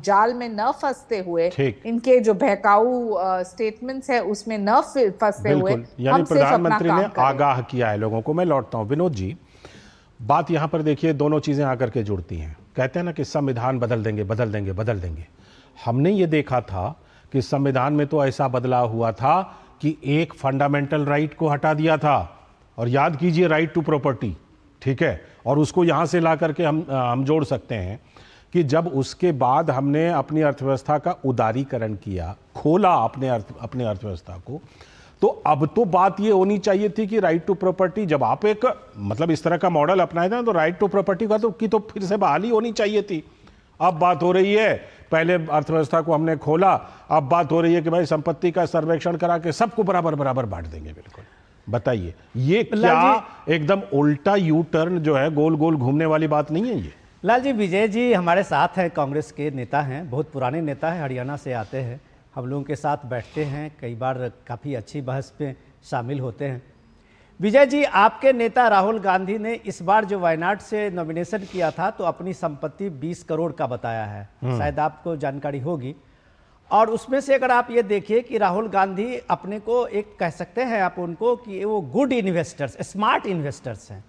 जाल में न फंसते हुए, इनके जो बहकाऊ स्टेटमेंट्स है उसमें न फंसते हुए यानी प्रधानमंत्री ने आगाह किया है लोगों को। मैं लौटता हूँ विनोद जी, बात यहाँ पर देखिए, दोनों चीजें आकर के जुड़ती हैं। कहते हैं ना कि संविधान बदल देंगे बदल देंगे बदल देंगे। हमने ये देखा था कि संविधान में तो ऐसा बदलाव हुआ था कि एक फंडामेंटल राइट को हटा दिया था, और याद कीजिए राइट टू प्रॉपर्टी, ठीक है। और उसको यहाँ से ला करके हम जोड़ सकते हैं कि जब उसके बाद हमने अपनी अर्थव्यवस्था का उदारीकरण किया, खोला अपने अर्थव्यवस्था को, तो अब तो बात ये होनी चाहिए थी कि राइट टू प्रॉपर्टी, जब आप एक मतलब इस तरह का मॉडल अपनाए थे तो राइट टू प्रॉपर्टी का तो फिर से बहाली होनी चाहिए थी। अब बात हो रही है, पहले अर्थव्यवस्था को हमने खोला, अब बात हो रही है कि भाई संपत्ति का सर्वेक्षण करा के सबको बराबर बराबर बांट देंगे। बिल्कुल, बताइए ये क्या एकदम उल्टा यू टर्न जो है, गोल गोल घूमने वाली बात नहीं है ये? लाल जी, विजय जी हमारे साथ हैं, कांग्रेस के नेता हैं, बहुत पुराने नेता हैं, हरियाणा से आते हैं, हम लोगों के साथ बैठते हैं, कई बार काफ़ी अच्छी बहस पे शामिल होते हैं। विजय जी, आपके नेता राहुल गांधी ने इस बार जो वायनाड से नॉमिनेशन किया था तो अपनी संपत्ति 20 करोड़ का बताया है, शायद आपको जानकारी होगी। और उसमें से अगर आप ये देखिए कि राहुल गांधी अपने को एक कह सकते हैं आप उनको कि वो गुड इन्वेस्टर्स, स्मार्ट इन्वेस्टर्स हैं।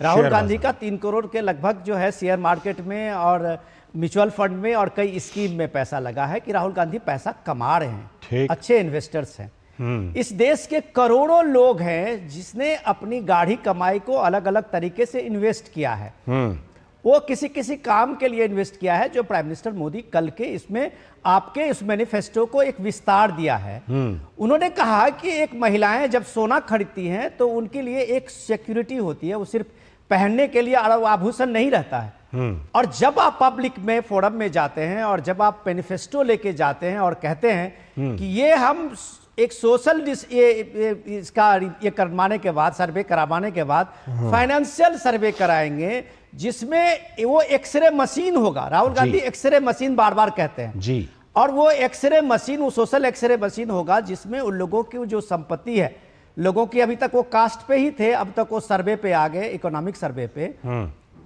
राहुल गांधी का 3 करोड़ के लगभग जो है शेयर मार्केट में और म्यूचुअल फंड में और कई स्कीम में पैसा लगा है कि राहुल गांधी पैसा कमा रहे हैं, अच्छे इन्वेस्टर्स हैं। इस देश के करोड़ों लोग हैं जिसने अपनी गाढ़ी कमाई को अलग अलग तरीके से इन्वेस्ट किया है। वो किसी किसी काम के लिए इन्वेस्ट किया है, जो प्राइम मिनिस्टर मोदी कल के इसमें आपके इस मैनिफेस्टो को एक विस्तार दिया है। उन्होंने कहा कि एक महिलाएं जब सोना खरीदती हैं तो उनके लिए एक सिक्योरिटी होती है, वो सिर्फ पहनने के लिए आभूषण नहीं रहता है। और जब आप पब्लिक में फोरम में जाते हैं और जब आप मैनिफेस्टो लेके जाते हैं और कहते हैं कि ये हम एक सोशल इसका ये करवाने के बाद, सर्वे करवाने के बाद फाइनेंशियल सर्वे कराएंगे जिसमें वो एक्सरे मशीन होगा। राहुल गांधी एक्सरे मशीन बार बार कहते हैं जी, और वो एक्सरे मशीन, वो सोशल एक्सरे मशीन होगा जिसमें उन लोगों की जो संपत्ति है, लोगों की अभी तक वो कास्ट पे ही थे, अब तक वो सर्वे पे आ गए, इकोनॉमिक सर्वे पे।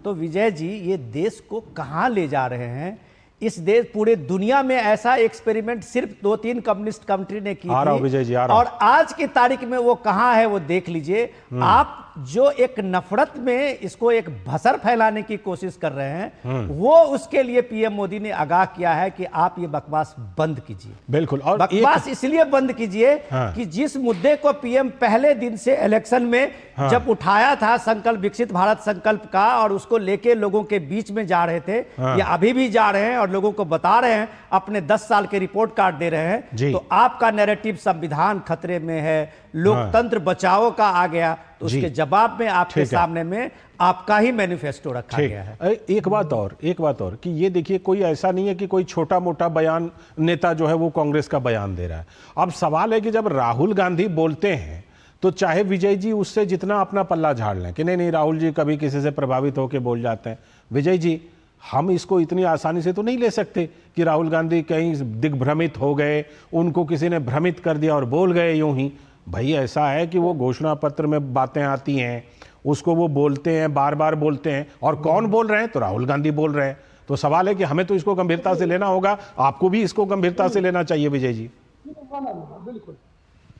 तो विजय जी, ये देश को कहां ले जा रहे हैं? इस देश, पूरे दुनिया में ऐसा एक्सपेरिमेंट सिर्फ 2-3 कम्युनिस्ट कंट्री ने की थी, विजय जी, और आज की तारीख में वो कहां है वो देख लीजिए आप। जो एक नफरत में इसको एक भसर फैलाने की कोशिश कर रहे हैं, वो उसके लिए पीएम मोदी ने आगाह किया है कि आप ये बकवास बंद कीजिए। बिल्कुल, और बकवास इसलिए बंद कीजिए कि जिस मुद्दे को पीएम पहले दिन से इलेक्शन में जब उठाया था, संकल्प, विकसित भारत संकल्प का, और उसको लेके लोगों के बीच में जा रहे थे, या अभी भी जा रहे हैं और लोगों को बता रहे हैं, अपने 10 साल के रिपोर्ट कार्ड दे रहे हैं, तो आपका नैरेटिव संविधान खतरे में है, लोकतंत्र बचाओ का आ गया, तो उसके जवाब में आपके सामने में आपका ही मैनिफेस्टो रखा गया है। एक बात और कि ये देखिए, कोई ऐसा नहीं है कि कोई छोटा मोटा बयान नेता जो है वो कांग्रेस का बयान दे रहा है। अब सवाल है कि जब राहुल गांधी बोलते हैं तो चाहे विजय जी उससे जितना अपना पल्ला झाड़ लें कि नहीं राहुल जी कभी किसी से प्रभावित होकर बोल जाते हैं, विजय जी हम इसको इतनी आसानी से तो नहीं ले सकते कि राहुल गांधी कहीं दिग्भ्रमित हो गए, उनको किसी ने भ्रमित कर दिया और बोल गए यूं ही। भाई ऐसा है कि वो घोषणा पत्र में बातें आती हैं, उसको वो बोलते हैं, बार बार बोलते हैं, और कौन बोल रहे हैं? तो राहुल गांधी बोल रहे हैं। तो सवाल है कि हमें तो इसको गंभीरता से लेना होगा, आपको भी इसको गंभीरता से लेना चाहिए विजय जी। बिल्कुल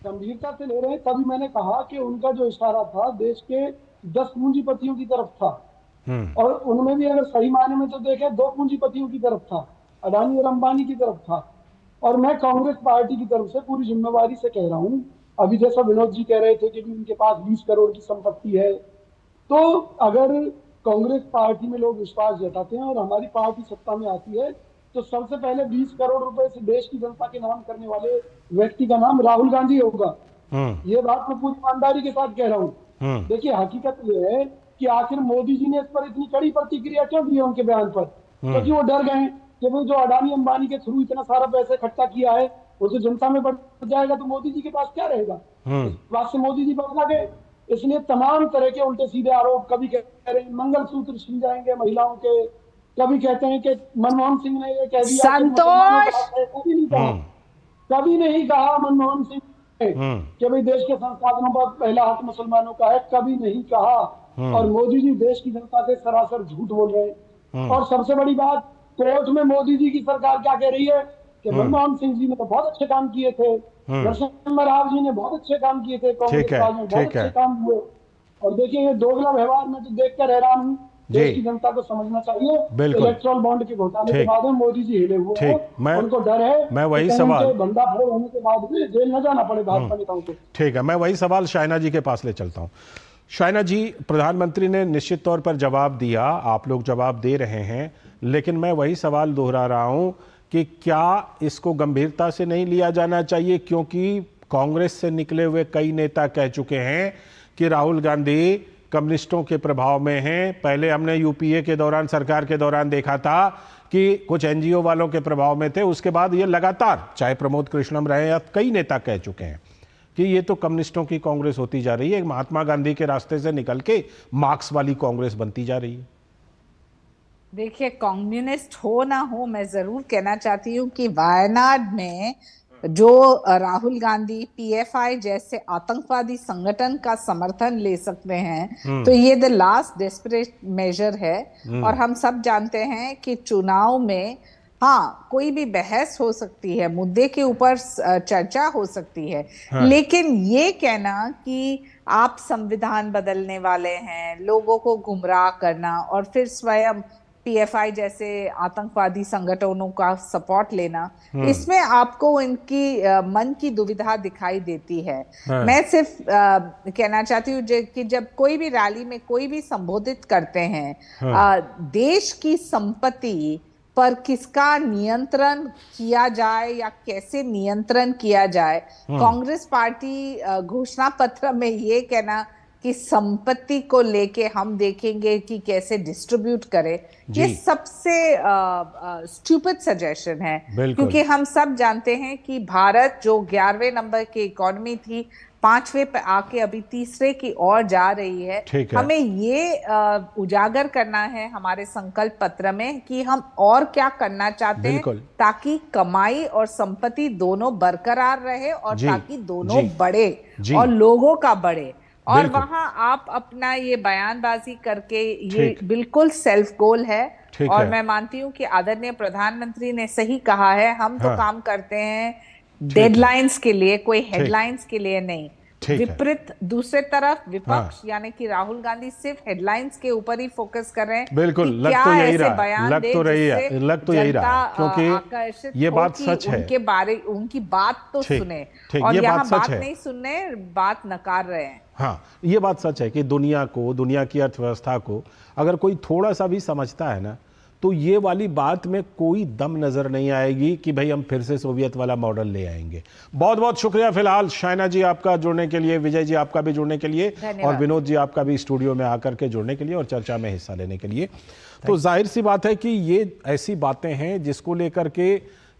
गंभीरता से ले रहे हैं। तभी मैंने कहा कि उनका जो इशारा था देश के 10 पूंजीपतियों की तरफ था, और उनमें भी अगर सही मायने में तो देखें 2 पूंजीपतियों की तरफ था, अडानी और अंबानी की तरफ था। और मैं कांग्रेस पार्टी की तरफ से पूरी जिम्मेवारी से कह रहा हूं, अभी जैसा विनोद जी कह रहे थे कि उनके पास 20 करोड़ की संपत्ति है, तो अगर कांग्रेस पार्टी में लोग विश्वास जताते हैं और हमारी पार्टी सत्ता में आती है, तो सबसे पहले 20 करोड़ रुपए से देश की जनता के नाम करने वाले व्यक्ति का नाम राहुल गांधी होगा। ये बात मैं पूरी ईमानदारी के साथ कह रहा हूँ। देखिए, हकीकत ये है कि आखिर मोदी जी ने इस पर इतनी कड़ी प्रतिक्रिया क्यों दी है उनके बयान पर? क्योंकि वो डर गए कि भाई जो अडानी अंबानी के थ्रू इतना सारा पैसा इकट्ठा किया है वो जो जनता में बढ़ जाएगा तो मोदी जी के पास क्या रहेगा। इस बात से मोदी जी बदला गए, इसलिए तमाम तरह के उल्टे सीधे आरोप, कभी कह रहे हैं मंगलसूत्र छिन जाएंगे महिलाओं के, कभी कहते हैं कि मनमोहन सिंह ने ये कह दिया, कभी नहीं कहा मनमोहन सिंह ने कि भाई देश के संसाधनों पर पहला हक मुसलमानों का है, कभी नहीं कहा। और मोदी जी देश की जनता से सरासर झूठ बोल रहे हैं। और सबसे बड़ी बात, कोर्ट में मोदी जी की सरकार क्या कह रही है कि मनमोहन सिंह जी ने तो बहुत अच्छे काम किए थे, नरसिम्हा राव जी ने बहुत अच्छे काम किए थे, कांग्रेस राज में बहुत अच्छे काम हुए। और देखिए, ये दोगला व्यवहार में तो देखकर हैरान हूँ। देश की जनता को समझना चाहिए, इलेक्ट्रल बॉन्ड के घोटाले के बाद मोदी जी हिले हुए हैं, उनको डर है मैं वही सवाल भंडाफोड़ होने के बाद भी जेल न जाना पड़े भाजपा नेताओं को। ठीक है, मैं वही सवाल शाइना जी के पास ले चलता हूँ। शाइना जी, प्रधानमंत्री ने निश्चित तौर पर जवाब दिया, आप लोग जवाब दे रहे हैं, लेकिन मैं वही सवाल दोहरा रहा हूं कि क्या इसको गंभीरता से नहीं लिया जाना चाहिए? क्योंकि कांग्रेस से निकले हुए कई नेता कह चुके हैं कि राहुल गांधी कम्युनिस्टों के प्रभाव में हैं। पहले हमने यूपीए के दौरान, सरकार के दौरान देखा था कि कुछ एनजीओ वालों के प्रभाव में थे, उसके बाद ये लगातार, चाहे प्रमोद कृष्णम रहे या कई नेता कह चुके हैं कि ये तो कम्युनिस्टों की कांग्रेस होती जा रही है, महात्मा गांधी के रास्ते से निकल के मार्क्स वाली कांग्रेस बनती जा रही है। देखिए, कम्युनिस्ट हो ना हो, मैं जरूर कहना चाहती हूँ कि वायनाड में जो राहुल गांधी पीएफआई जैसे आतंकवादी संगठन का समर्थन ले सकते हैं, तो ये द लास्ट डेस्परेट मेजर है। और हम सब जानते हैं कि चुनाव में हाँ, कोई भी बहस हो सकती है, मुद्दे के ऊपर चर्चा हो सकती है, लेकिन ये कहना कि आप संविधान बदलने वाले हैं, लोगों को गुमराह करना और फिर स्वयं पीएफआई जैसे आतंकवादी संगठनों का सपोर्ट लेना, इसमें आपको इनकी मन की दुविधा दिखाई देती है। मैं सिर्फ कहना चाहती हूँ कि जब कोई भी रैली में कोई भी संबोधित करते हैं, देश की संपत्ति पर किसका नियंत्रण किया जाए या कैसे नियंत्रण किया जाए, कांग्रेस पार्टी घोषणा पत्र में ये कहना कि संपत्ति को लेके हम देखेंगे कि कैसे डिस्ट्रीब्यूट करें, ये सबसे स्टूपिड सजेशन है। क्योंकि हम सब जानते हैं कि भारत जो 11वें नंबर की इकोनॉमी थी, 5वें पे आके अभी 3रे की ओर जा रही है। हमें ये उजागर करना है हमारे संकल्प पत्र में कि हम और क्या करना चाहते हैं ताकि कमाई और संपत्ति दोनों बरकरार रहे और ताकि दोनों बढ़े और लोगों का बढ़े। और वहां आप अपना ये बयानबाजी करके ये बिल्कुल सेल्फ गोल है। और मैं मानती हूँ कि आदरणीय प्रधानमंत्री ने सही कहा है, हम तो काम करते हैं डेडलाइंस के लिए, कोई हेडलाइंस के लिए नहीं। विपरीत दूसरे तरफ विपक्ष यानी कि राहुल गांधी सिर्फ हेडलाइंस के ऊपर ही फोकस कर रहे हैं। बिल्कुल, लग तो यही रहा, क्योंकि ये बात सच है। उनके बारे, उनकी बात तो सुने, और यहाँ बात नहीं सुनने, बात नकार रहे हैं। हाँ, ये बात सच है कि दुनिया को, दुनिया की अर्थव्यवस्था को अगर कोई थोड़ा सा भी समझता है ना, तो ये वाली बात में कोई दम नजर नहीं आएगी कि भाई हम फिर से सोवियत वाला मॉडल ले आएंगे। बहुत बहुत शुक्रिया फिलहाल शाइना जी आपका जुड़ने के लिए, विजय जी आपका भी जुड़ने के लिए, और विनोद जी आपका भी स्टूडियो में आकर के जुड़ने के लिए और चर्चा में हिस्सा लेने के लिए। तो जाहिर सी बात है कि ये ऐसी बातें हैं जिसको लेकर के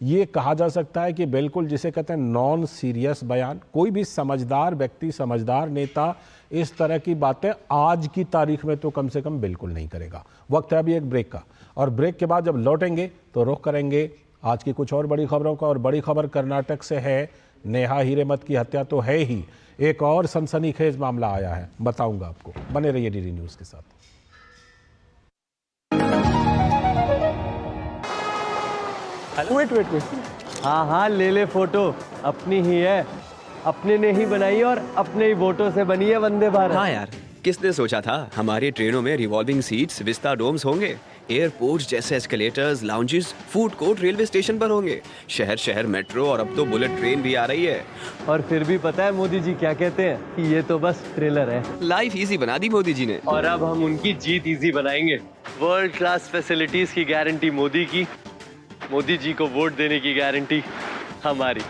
ये कहा जा सकता है कि बिल्कुल जिसे कहते हैं नॉन सीरियस बयान। कोई भी समझदार व्यक्ति, समझदार नेता इस तरह की बातें आज की तारीख में तो कम से कम बिल्कुल नहीं करेगा। वक्त है अभी एक ब्रेक का, और ब्रेक के बाद जब लौटेंगे तो रुख करेंगे आज की कुछ और बड़ी खबरों का। और बड़ी खबर कर्नाटक से है। नेहा हीरेमठ की हत्या तो है ही, एक और सनसनीखेज मामला आया है, बताऊंगा आपको। बने रहिए डीडी न्यूज के साथ। वेट हाँ ले फोटो, अपनी ही है। अपने ने ही बनाई और अपने ही वोटों से बनी है वंदे भारत। हाँ यार, किसने सोचा था हमारी ट्रेनों में रिवॉल्विंग सीट्स, विस्टा डोम्स होंगे, एयरपोर्ट जैसे escalators, lounges, food court railway station पर होंगे, शहर शहर मेट्रो और अब तो बुलेट ट्रेन भी आ रही है। और फिर भी पता है मोदी जी क्या कहते हैं कि ये तो बस ट्रेलर है। लाइफ इजी बना दी मोदी जी ने। और अब हम उनकी जीत इजी बनाएंगे। वर्ल्ड क्लास फैसिलिटीज की गारंटी मोदी की, मोदी जी को वोट देने की गारंटी हमारी।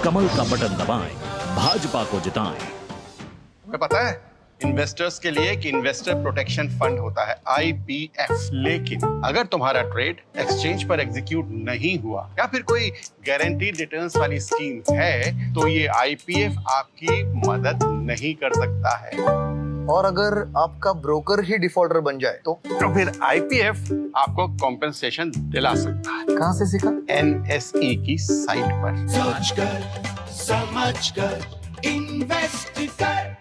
कमल का बटन दबाएं, भाजपा को जिताएं। तुम्हें पता है इन्वेस्टर्स के लिए कि इन्वेस्टर प्रोटेक्शन फंड होता है IPF, लेकिन अगर तुम्हारा ट्रेड एक्सचेंज पर एग्जीक्यूट नहीं हुआ या फिर कोई गारंटीड रिटर्न्स वाली स्कीम है तो ये IPF आपकी मदद नहीं कर सकता है। और अगर आपका ब्रोकर ही डिफॉल्टर बन जाए तो फिर IPF आपको कॉम्पेंसेशन दिला सकता है। कहाँ से सीखा? NSE की साइट पर। सोच कर समझ कर इन्वेस्ट कर।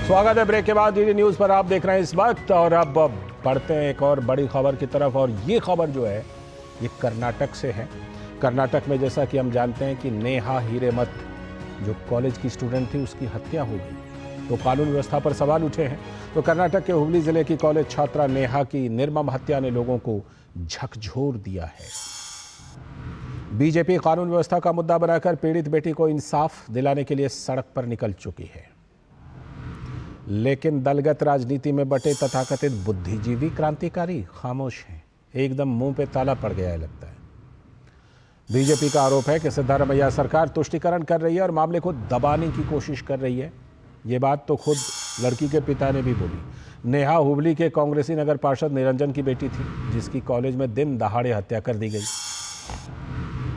स्वागत है ब्रेक के बाद डीडी न्यूज पर। आप देख रहे हैं इस वक्त और अब बढ़ते हैं एक और बड़ी खबर की तरफ। और ये खबर जो है ये कर्नाटक से है। कर्नाटक में जैसा कि हम जानते हैं कि नेहा हीरेमठ जो कॉलेज की स्टूडेंट थी उसकी हत्या हो गई, तो कानून व्यवस्था पर सवाल उठे हैं। तो कर्नाटक के हुबली जिले की कॉलेज छात्रा नेहा की निर्मम हत्या ने लोगों को झकझोर दिया है। बीजेपी कानून व्यवस्था का मुद्दा बनाकर पीड़ित बेटी को इंसाफ दिलाने के लिए सड़क पर निकल चुकी है, लेकिन दलगत राजनीति में बटे तथाकथित बुद्धिजीवी क्रांतिकारी खामोश हैं। एकदम मुंह पे ताला पड़ गया है लगता है। बीजेपी का आरोप है कि सिद्धारमैया सरकार तुष्टीकरण कर रही है और मामले को दबाने की कोशिश कर रही है। ये बात तो खुद लड़की के पिता ने भी बोली। नेहा हुबली के कांग्रेसी नगर पार्षद निरंजन की बेटी थी, जिसकी कॉलेज में दिन दहाड़े हत्या कर दी गई।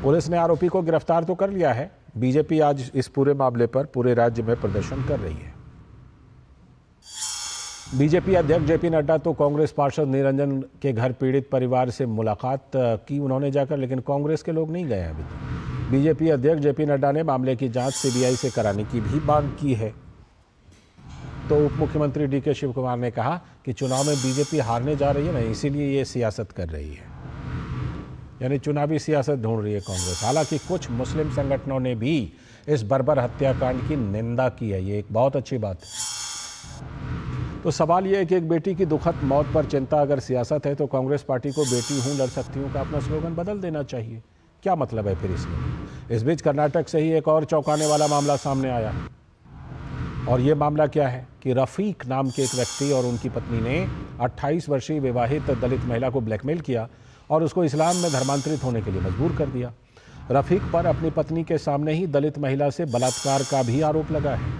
पुलिस ने आरोपी को गिरफ्तार तो कर लिया है। बीजेपी आज इस पूरे मामले पर पूरे राज्य में प्रदर्शन कर रही है। बीजेपी अध्यक्ष जेपी नड्डा तो कांग्रेस पार्षद निरंजन के घर पीड़ित परिवार से मुलाकात की उन्होंने जाकर, लेकिन कांग्रेस के लोग नहीं गए अभी तक। बीजेपी अध्यक्ष जेपी नड्डा ने मामले की जांच सीबीआई से कराने की भी मांग की है। तो उप मुख्यमंत्री डीके शिव कुमार ने कहा कि चुनाव में बीजेपी हारने जा रही है ना, इसीलिए ये सियासत कर रही है, यानी चुनावी सियासत ढूंढ रही है कांग्रेस। हालांकि कुछ मुस्लिम संगठनों ने भी इस बर्बर हत्याकांड की निंदा की है, ये एक बहुत अच्छी बात है। तो सवाल यह है कि एक बेटी की दुखद मौत पर चिंता अगर सियासत है तो कांग्रेस पार्टी को बेटी हूं लड़ सकती हूं का अपना स्लोगन बदल देना चाहिए। क्या मतलब है फिर इसमें? इस बीच कर्नाटक से ही एक और चौंकाने वाला मामला सामने आया है। और ये मामला क्या है कि रफीक नाम के एक व्यक्ति और उनकी पत्नी ने 28 वर्षीय विवाहित दलित महिला को ब्लैकमेल किया और उसको इस्लाम में धर्मांतरित होने के लिए मजबूर कर दिया। रफीक पर अपनी पत्नी के सामने ही दलित महिला से बलात्कार का भी आरोप लगा है।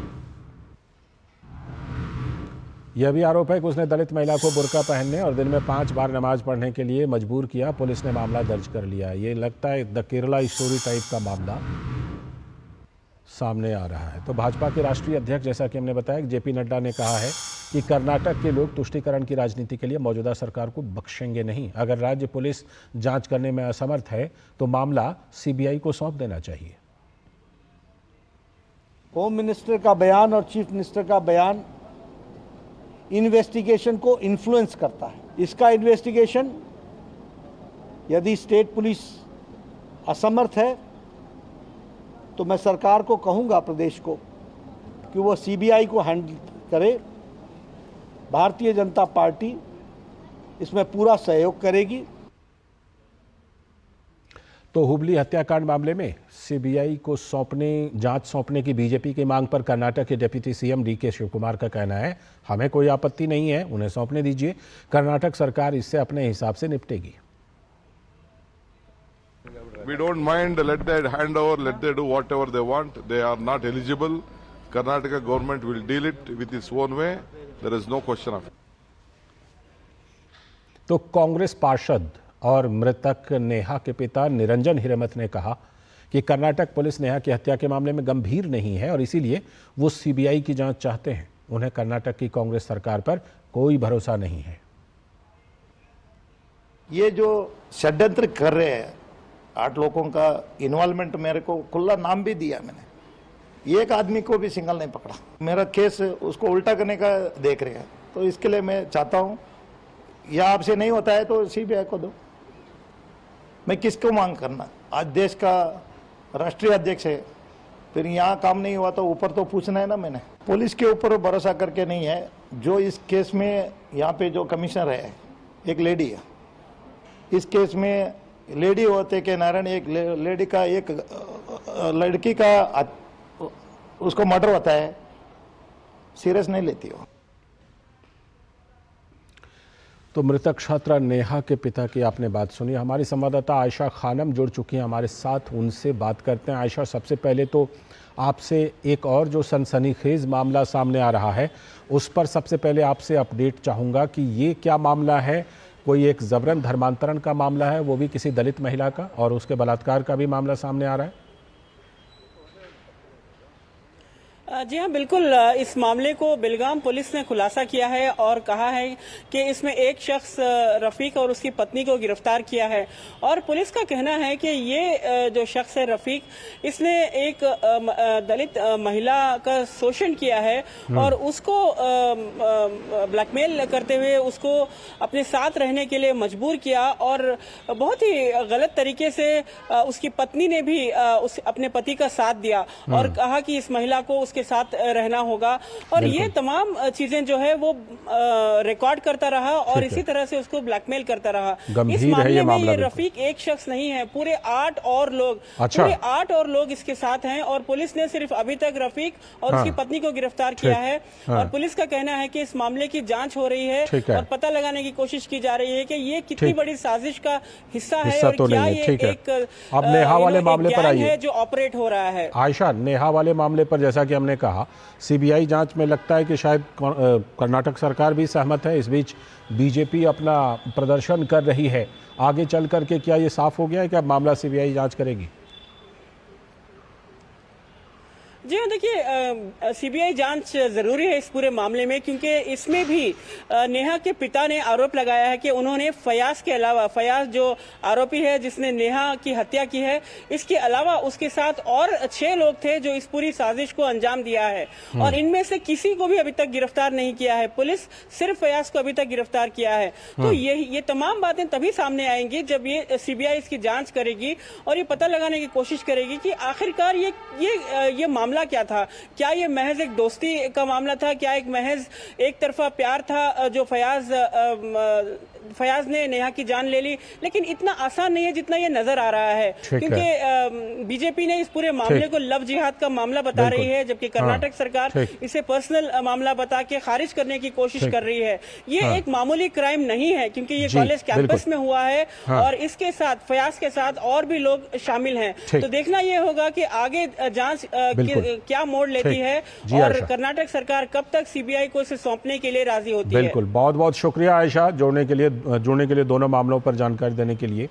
यह भी आरोप है कि उसने दलित महिला को बुर्का पहनने और दिन में 5 बार नमाज पढ़ने के लिए मजबूर किया। पुलिस ने मामला दर्ज कर लिया। ये लगता है द केरला स्टोरी टाइप का मामला सामने आ रहा है। तो भाजपा के राष्ट्रीय अध्यक्ष जैसा कि हमने बताया कि जेपी नड्डा ने कहा है कि कर्नाटक के लोग तुष्टीकरण की राजनीति के लिए मौजूदा सरकार को बख्शेंगे नहीं। अगर राज्य पुलिस जांच करने में असमर्थ है तो मामला सीबीआई को सौंप देना चाहिए। होम मिनिस्टर का बयान और चीफ मिनिस्टर का बयान इन्वेस्टिगेशन को इन्फ्लुएंस करता है। इसका इन्वेस्टिगेशन यदि स्टेट पुलिस असमर्थ है तो मैं सरकार को कहूंगा, प्रदेश को, कि वो सीबीआई को हैंडल करे। भारतीय जनता पार्टी इसमें पूरा सहयोग करेगी। तो हुबली हत्याकांड मामले में सीबीआई को जांच सौंपने की बीजेपी की मांग पर कर्नाटक के deputy CM DK Shivakumar का कहना है, हमें कोई आपत्ति नहीं है, उन्हें सौंपने दीजिए, कर्नाटक सरकार इससे अपने हिसाब से निपटेगी। We don't mind, let them hand over, let them do whatever they want. They are not eligible. Karnataka government will deal it with its own way. There is no question of it. तो कांग्रेस पार्षद और मृतक नेहा के पिता निरंजन हीरेमठ ने कहा कि Karnataka police Neha की हत्या के मामले में गंभीर नहीं है और इसीलिए वो सीबीआई की जांच चाहते हैं। उन्हें कर्नाटक की कांग्रेस सरकार पर कोई भरोसा नहीं है। ये जो षड्यंत्र कर रहे हैं, 8 लोगों का इन्वॉल्वमेंट, मेरे को खुला नाम भी दिया मैंने, एक आदमी को भी सिंगल नहीं पकड़ा। मेरा केस उसको उल्टा करने का देख रहे हैं, तो इसके लिए मैं चाहता हूँ या आपसे नहीं होता है तो सीबीआई को दो। मैं किसको मांग करना, आज देश का राष्ट्रीय अध्यक्ष है, फिर यहाँ काम नहीं हुआ तो ऊपर तो पूछना है ना। मैंने पुलिस के ऊपर भरोसा करके नहीं है। जो इस केस में यहाँ पे जो कमिश्नर है एक लेडी है, इस केस में लेडी होते के नारायण एक लेडी का एक लड़की का उसको मर्डर होता है, सीरियस नहीं लेती हो। तो मृतक छात्रा नेहा के पिता की आपने बात सुनी। हमारी संवाददाता आयशा खानम जुड़ चुकी हैं हमारे साथ, उनसे बात करते हैं। आयशा, सबसे पहले तो आपसे एक और जो सनसनीखेज मामला सामने आ रहा है उस पर सबसे पहले आपसे अपडेट चाहूँगा कि ये क्या मामला है। कोई एक जबरन धर्मांतरण का मामला है, वो भी किसी दलित महिला का, और उसके बलात्कार का भी मामला सामने आ रहा है। जी हाँ, बिल्कुल। इस मामले को बेलगाम पुलिस ने खुलासा किया है और कहा है कि इसमें एक शख्स रफीक और उसकी पत्नी को गिरफ्तार किया है। और पुलिस का कहना है कि ये जो शख्स है रफीक, इसने एक दलित महिला का शोषण किया है और उसको ब्लैकमेल करते हुए उसको अपने साथ रहने के लिए मजबूर किया। और बहुत ही गलत तरीके से उसकी पत्नी ने भी अपने पति का साथ दिया और कहा कि इस महिला को उसके साथ रहना होगा। और ये तमाम चीजें जो है वो रिकॉर्ड करता रहा और इसी तरह से उसको ब्लैकमेल करता रहा। इस मामले में ये रफीक एक शख्स नहीं है, पूरे 8 और लोग, पूरे 8 और लोग इसके साथ हैं। और पुलिस ने सिर्फ अभी तक रफीक और उसकी पत्नी को गिरफ्तार किया है। और पुलिस का कहना है कि इस मामले की जांच हो रही है और पता लगाने की कोशिश की जा रही है कि ये कितनी बड़ी साजिश का हिस्सा है और क्या ये एक अब नेहा वाले मामले पर आइए जो ऑपरेट हो रहा है। आयशा, नेहा वाले मामले पर जैसा कि हमने कहा, सीबीआई जांच में लगता है कि शायद कर्नाटक सरकार भी सहमत है। इस बीच बीजेपी अपना प्रदर्शन कर रही है। आगे चल करके क्या ये साफ हो गया है कि अब मामला सीबीआई जांच करेगी? जी हाँ, देखिए, सीबीआई जांच जरूरी है इस पूरे मामले में, क्योंकि इसमें भी नेहा के पिता ने आरोप लगाया है कि उन्होंने फयाज के अलावा, फयाज जो आरोपी है जिसने नेहा की हत्या की है, इसके अलावा उसके साथ और 6 लोग थे जो इस पूरी साजिश को अंजाम दिया है। और इनमें से किसी को भी अभी तक गिरफ्तार नहीं किया है। पुलिस सिर्फ फयाज को अभी तक गिरफ्तार किया है। तो ये तमाम बातें तभी सामने आएंगी जब ये सीबीआई इसकी जांच करेगी और ये पता लगाने की कोशिश करेगी कि आखिरकार ये मामला क्या था। क्या ये महज एक दोस्ती का मामला था? क्या एक महज एक तरफा प्यार था जो फयाज ने नेहा की जान ले ली? लेकिन इतना आसान नहीं है जितना ये नजर आ रहा है, क्योंकि बीजेपी ने इस पूरे मामले को लव जिहाद का मामला बता रही है, जबकि कर्नाटक सरकार इसे पर्सनल मामला बता के खारिज करने की कोशिश कर रही है। ये एक मामूली क्राइम नहीं है, क्योंकि ये कॉलेज कैंपस में हुआ है और इसके साथ फयाज के साथ और भी लोग शामिल हैं। तो देखना ये होगा कि आगे जांच क्या मोड़ लेती है और कर्नाटक सरकार कब तक सीबीआई को इसे सौंपने के लिए राजी होती है। बिल्कुल, बहुत बहुत शुक्रिया आयशा, जुड़ने के लिए दोनों मामलों पर जानकारी देने के लिए।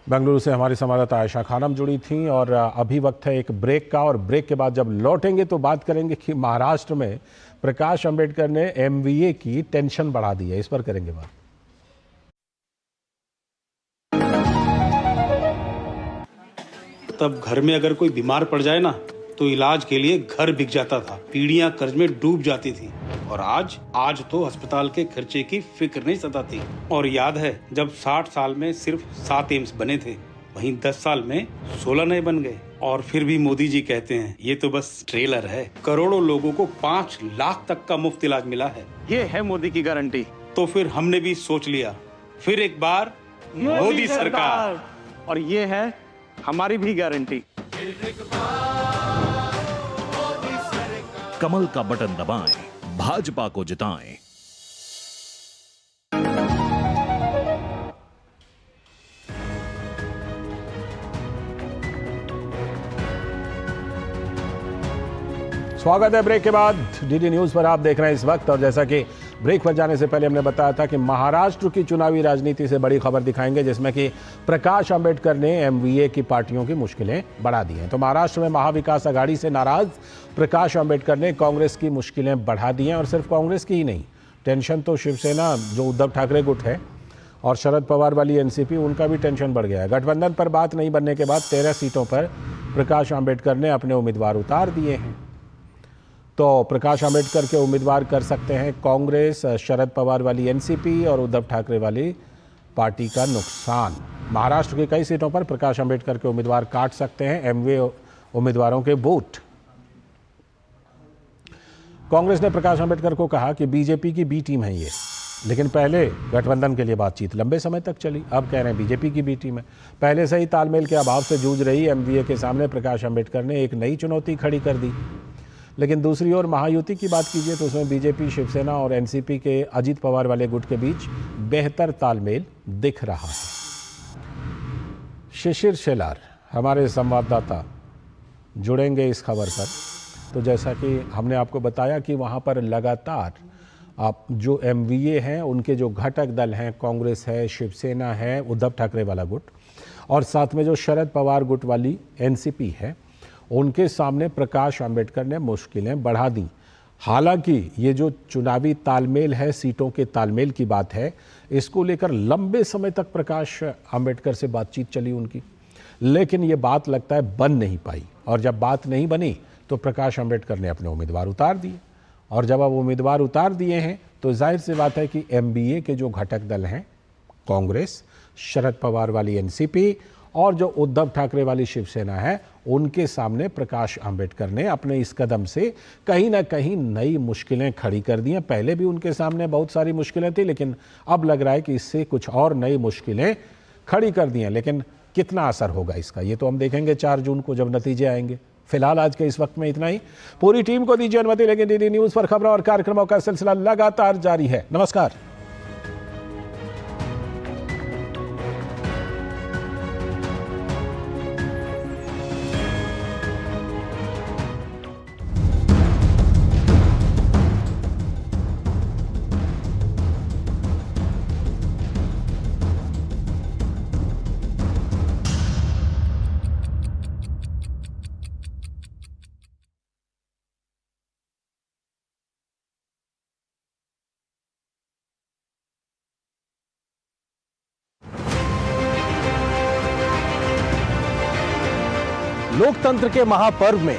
बेंगलुरु से हमारी संवाददाता आयशा खानम जुड़ी थी। और अभी वक्त है एक ब्रेक का, और ब्रेक के बाद जब लौटेंगे तो बात करेंगे कि महाराष्ट्र में प्रकाश अंबेडकर ने MVA की टेंशन बढ़ा दी है। इस पर करेंगे बात। तब घर में अगर कोई बीमार पड़ जाए ना तो इलाज के लिए घर बिक जाता था, पीढ़ियां कर्ज में डूब जाती थी। और आज तो अस्पताल के खर्चे की फिक्र नहीं सताती। और याद है जब 60 साल में सिर्फ 7 एम्स बने थे, वहीं 10 साल में 16 नए बन गए। और फिर भी मोदी जी कहते हैं ये तो बस ट्रेलर है। करोड़ों लोगों को 5 लाख तक का मुफ्त इलाज मिला है। ये है मोदी की गारंटी। तो फिर हमने भी सोच लिया, फिर एक बार मोदी सरकार, और ये है हमारी भी गारंटी। कमल का बटन दबाएं, भाजपा को जिताएं। स्वागत है ब्रेक के बाद। डीडी न्यूज पर आप देख रहे हैं इस वक्त। और जैसा कि ब्रेक पर जाने से पहले हमने बताया था कि महाराष्ट्र की चुनावी राजनीति से बड़ी खबर दिखाएंगे, जिसमें कि प्रकाश अंबेडकर ने MVA की पार्टियों की मुश्किलें बढ़ा दी हैं। तो महाराष्ट्र में महाविकास आघाड़ी से नाराज प्रकाश अंबेडकर ने कांग्रेस की मुश्किलें बढ़ा दी हैं। और सिर्फ कांग्रेस की ही नहीं, टेंशन तो शिवसेना जो उद्धव ठाकरे गुट है और शरद पवार वाली NCP, उनका भी टेंशन बढ़ गया है। गठबंधन पर बात नहीं बनने के बाद 13 सीटों पर प्रकाश आंबेडकर ने अपने उम्मीदवार उतार दिए हैं। तो प्रकाश आंबेडकर के उम्मीदवार कर सकते हैं कांग्रेस, शरद पवार वाली एनसीपी और उद्धव ठाकरे वाली पार्टी का नुकसान। महाराष्ट्र की कई सीटों पर प्रकाश आंबेडकर के उम्मीदवार काट सकते हैं एमवे उम्मीदवारों के वोट। कांग्रेस ने प्रकाश आंबेडकर को कहा कि बीजेपी की बी टीम है ये, लेकिन पहले गठबंधन के लिए बातचीत लंबे समय तक चली, अब कह रहे हैं बीजेपी की बी टीम है। पहले से ही तालमेल के अभाव से जूझ रही एमवीए के सामने प्रकाश आंबेडकर ने एक नई चुनौती खड़ी कर दी। लेकिन दूसरी ओर महायुति की बात कीजिए तो उसमें बीजेपी, शिवसेना और एनसीपी के अजित पवार वाले गुट के बीच बेहतर तालमेल दिख रहा है। शिशिर शेलार हमारे संवाददाता जुड़ेंगे इस खबर पर। तो जैसा कि हमने आपको बताया कि वहाँ पर लगातार आप जो एमवीए हैं उनके जो घटक दल हैं, कांग्रेस है, शिवसेना है, उद्धव ठाकरे वाला गुट, और साथ में जो शरद पवार गुट वाली एनसीपी है, उनके सामने प्रकाश आंबेडकर ने मुश्किलें बढ़ा दी। हालांकि ये जो चुनावी तालमेल है, सीटों के तालमेल की बात है, इसको लेकर लंबे समय तक प्रकाश आंबेडकर से बातचीत चली उनकी, लेकिन ये बात लगता है बन नहीं पाई। और जब बात नहीं बनी तो प्रकाश आंबेडकर ने अपने उम्मीदवार उतार दिए, और जब अब उम्मीदवार उतार दिए हैं तो जाहिर सी बात है कि एमबीए के जो घटक दल हैं, कांग्रेस, शरद पवार वाली एनसीपी और जो उद्धव ठाकरे वाली शिवसेना है, उनके सामने प्रकाश आंबेडकर ने अपने इस कदम से कहीं ना कहीं नई मुश्किलें खड़ी कर दी हैं। पहले भी उनके सामने बहुत सारी मुश्किलें थी, लेकिन अब लग रहा है कि इससे कुछ और नई मुश्किलें खड़ी कर दी हैं। लेकिन कितना असर होगा इसका, ये तो हम देखेंगे 4 जून को जब नतीजे आएंगे। फिलहाल आज के इस वक्त में इतना ही। पूरी टीम को दीजिए अनुमति, लेकिन डीडी न्यूज पर खबरों और कार्यक्रमों का सिलसिला लगातार जारी है। नमस्कार। लोकतंत्र के महापर्व में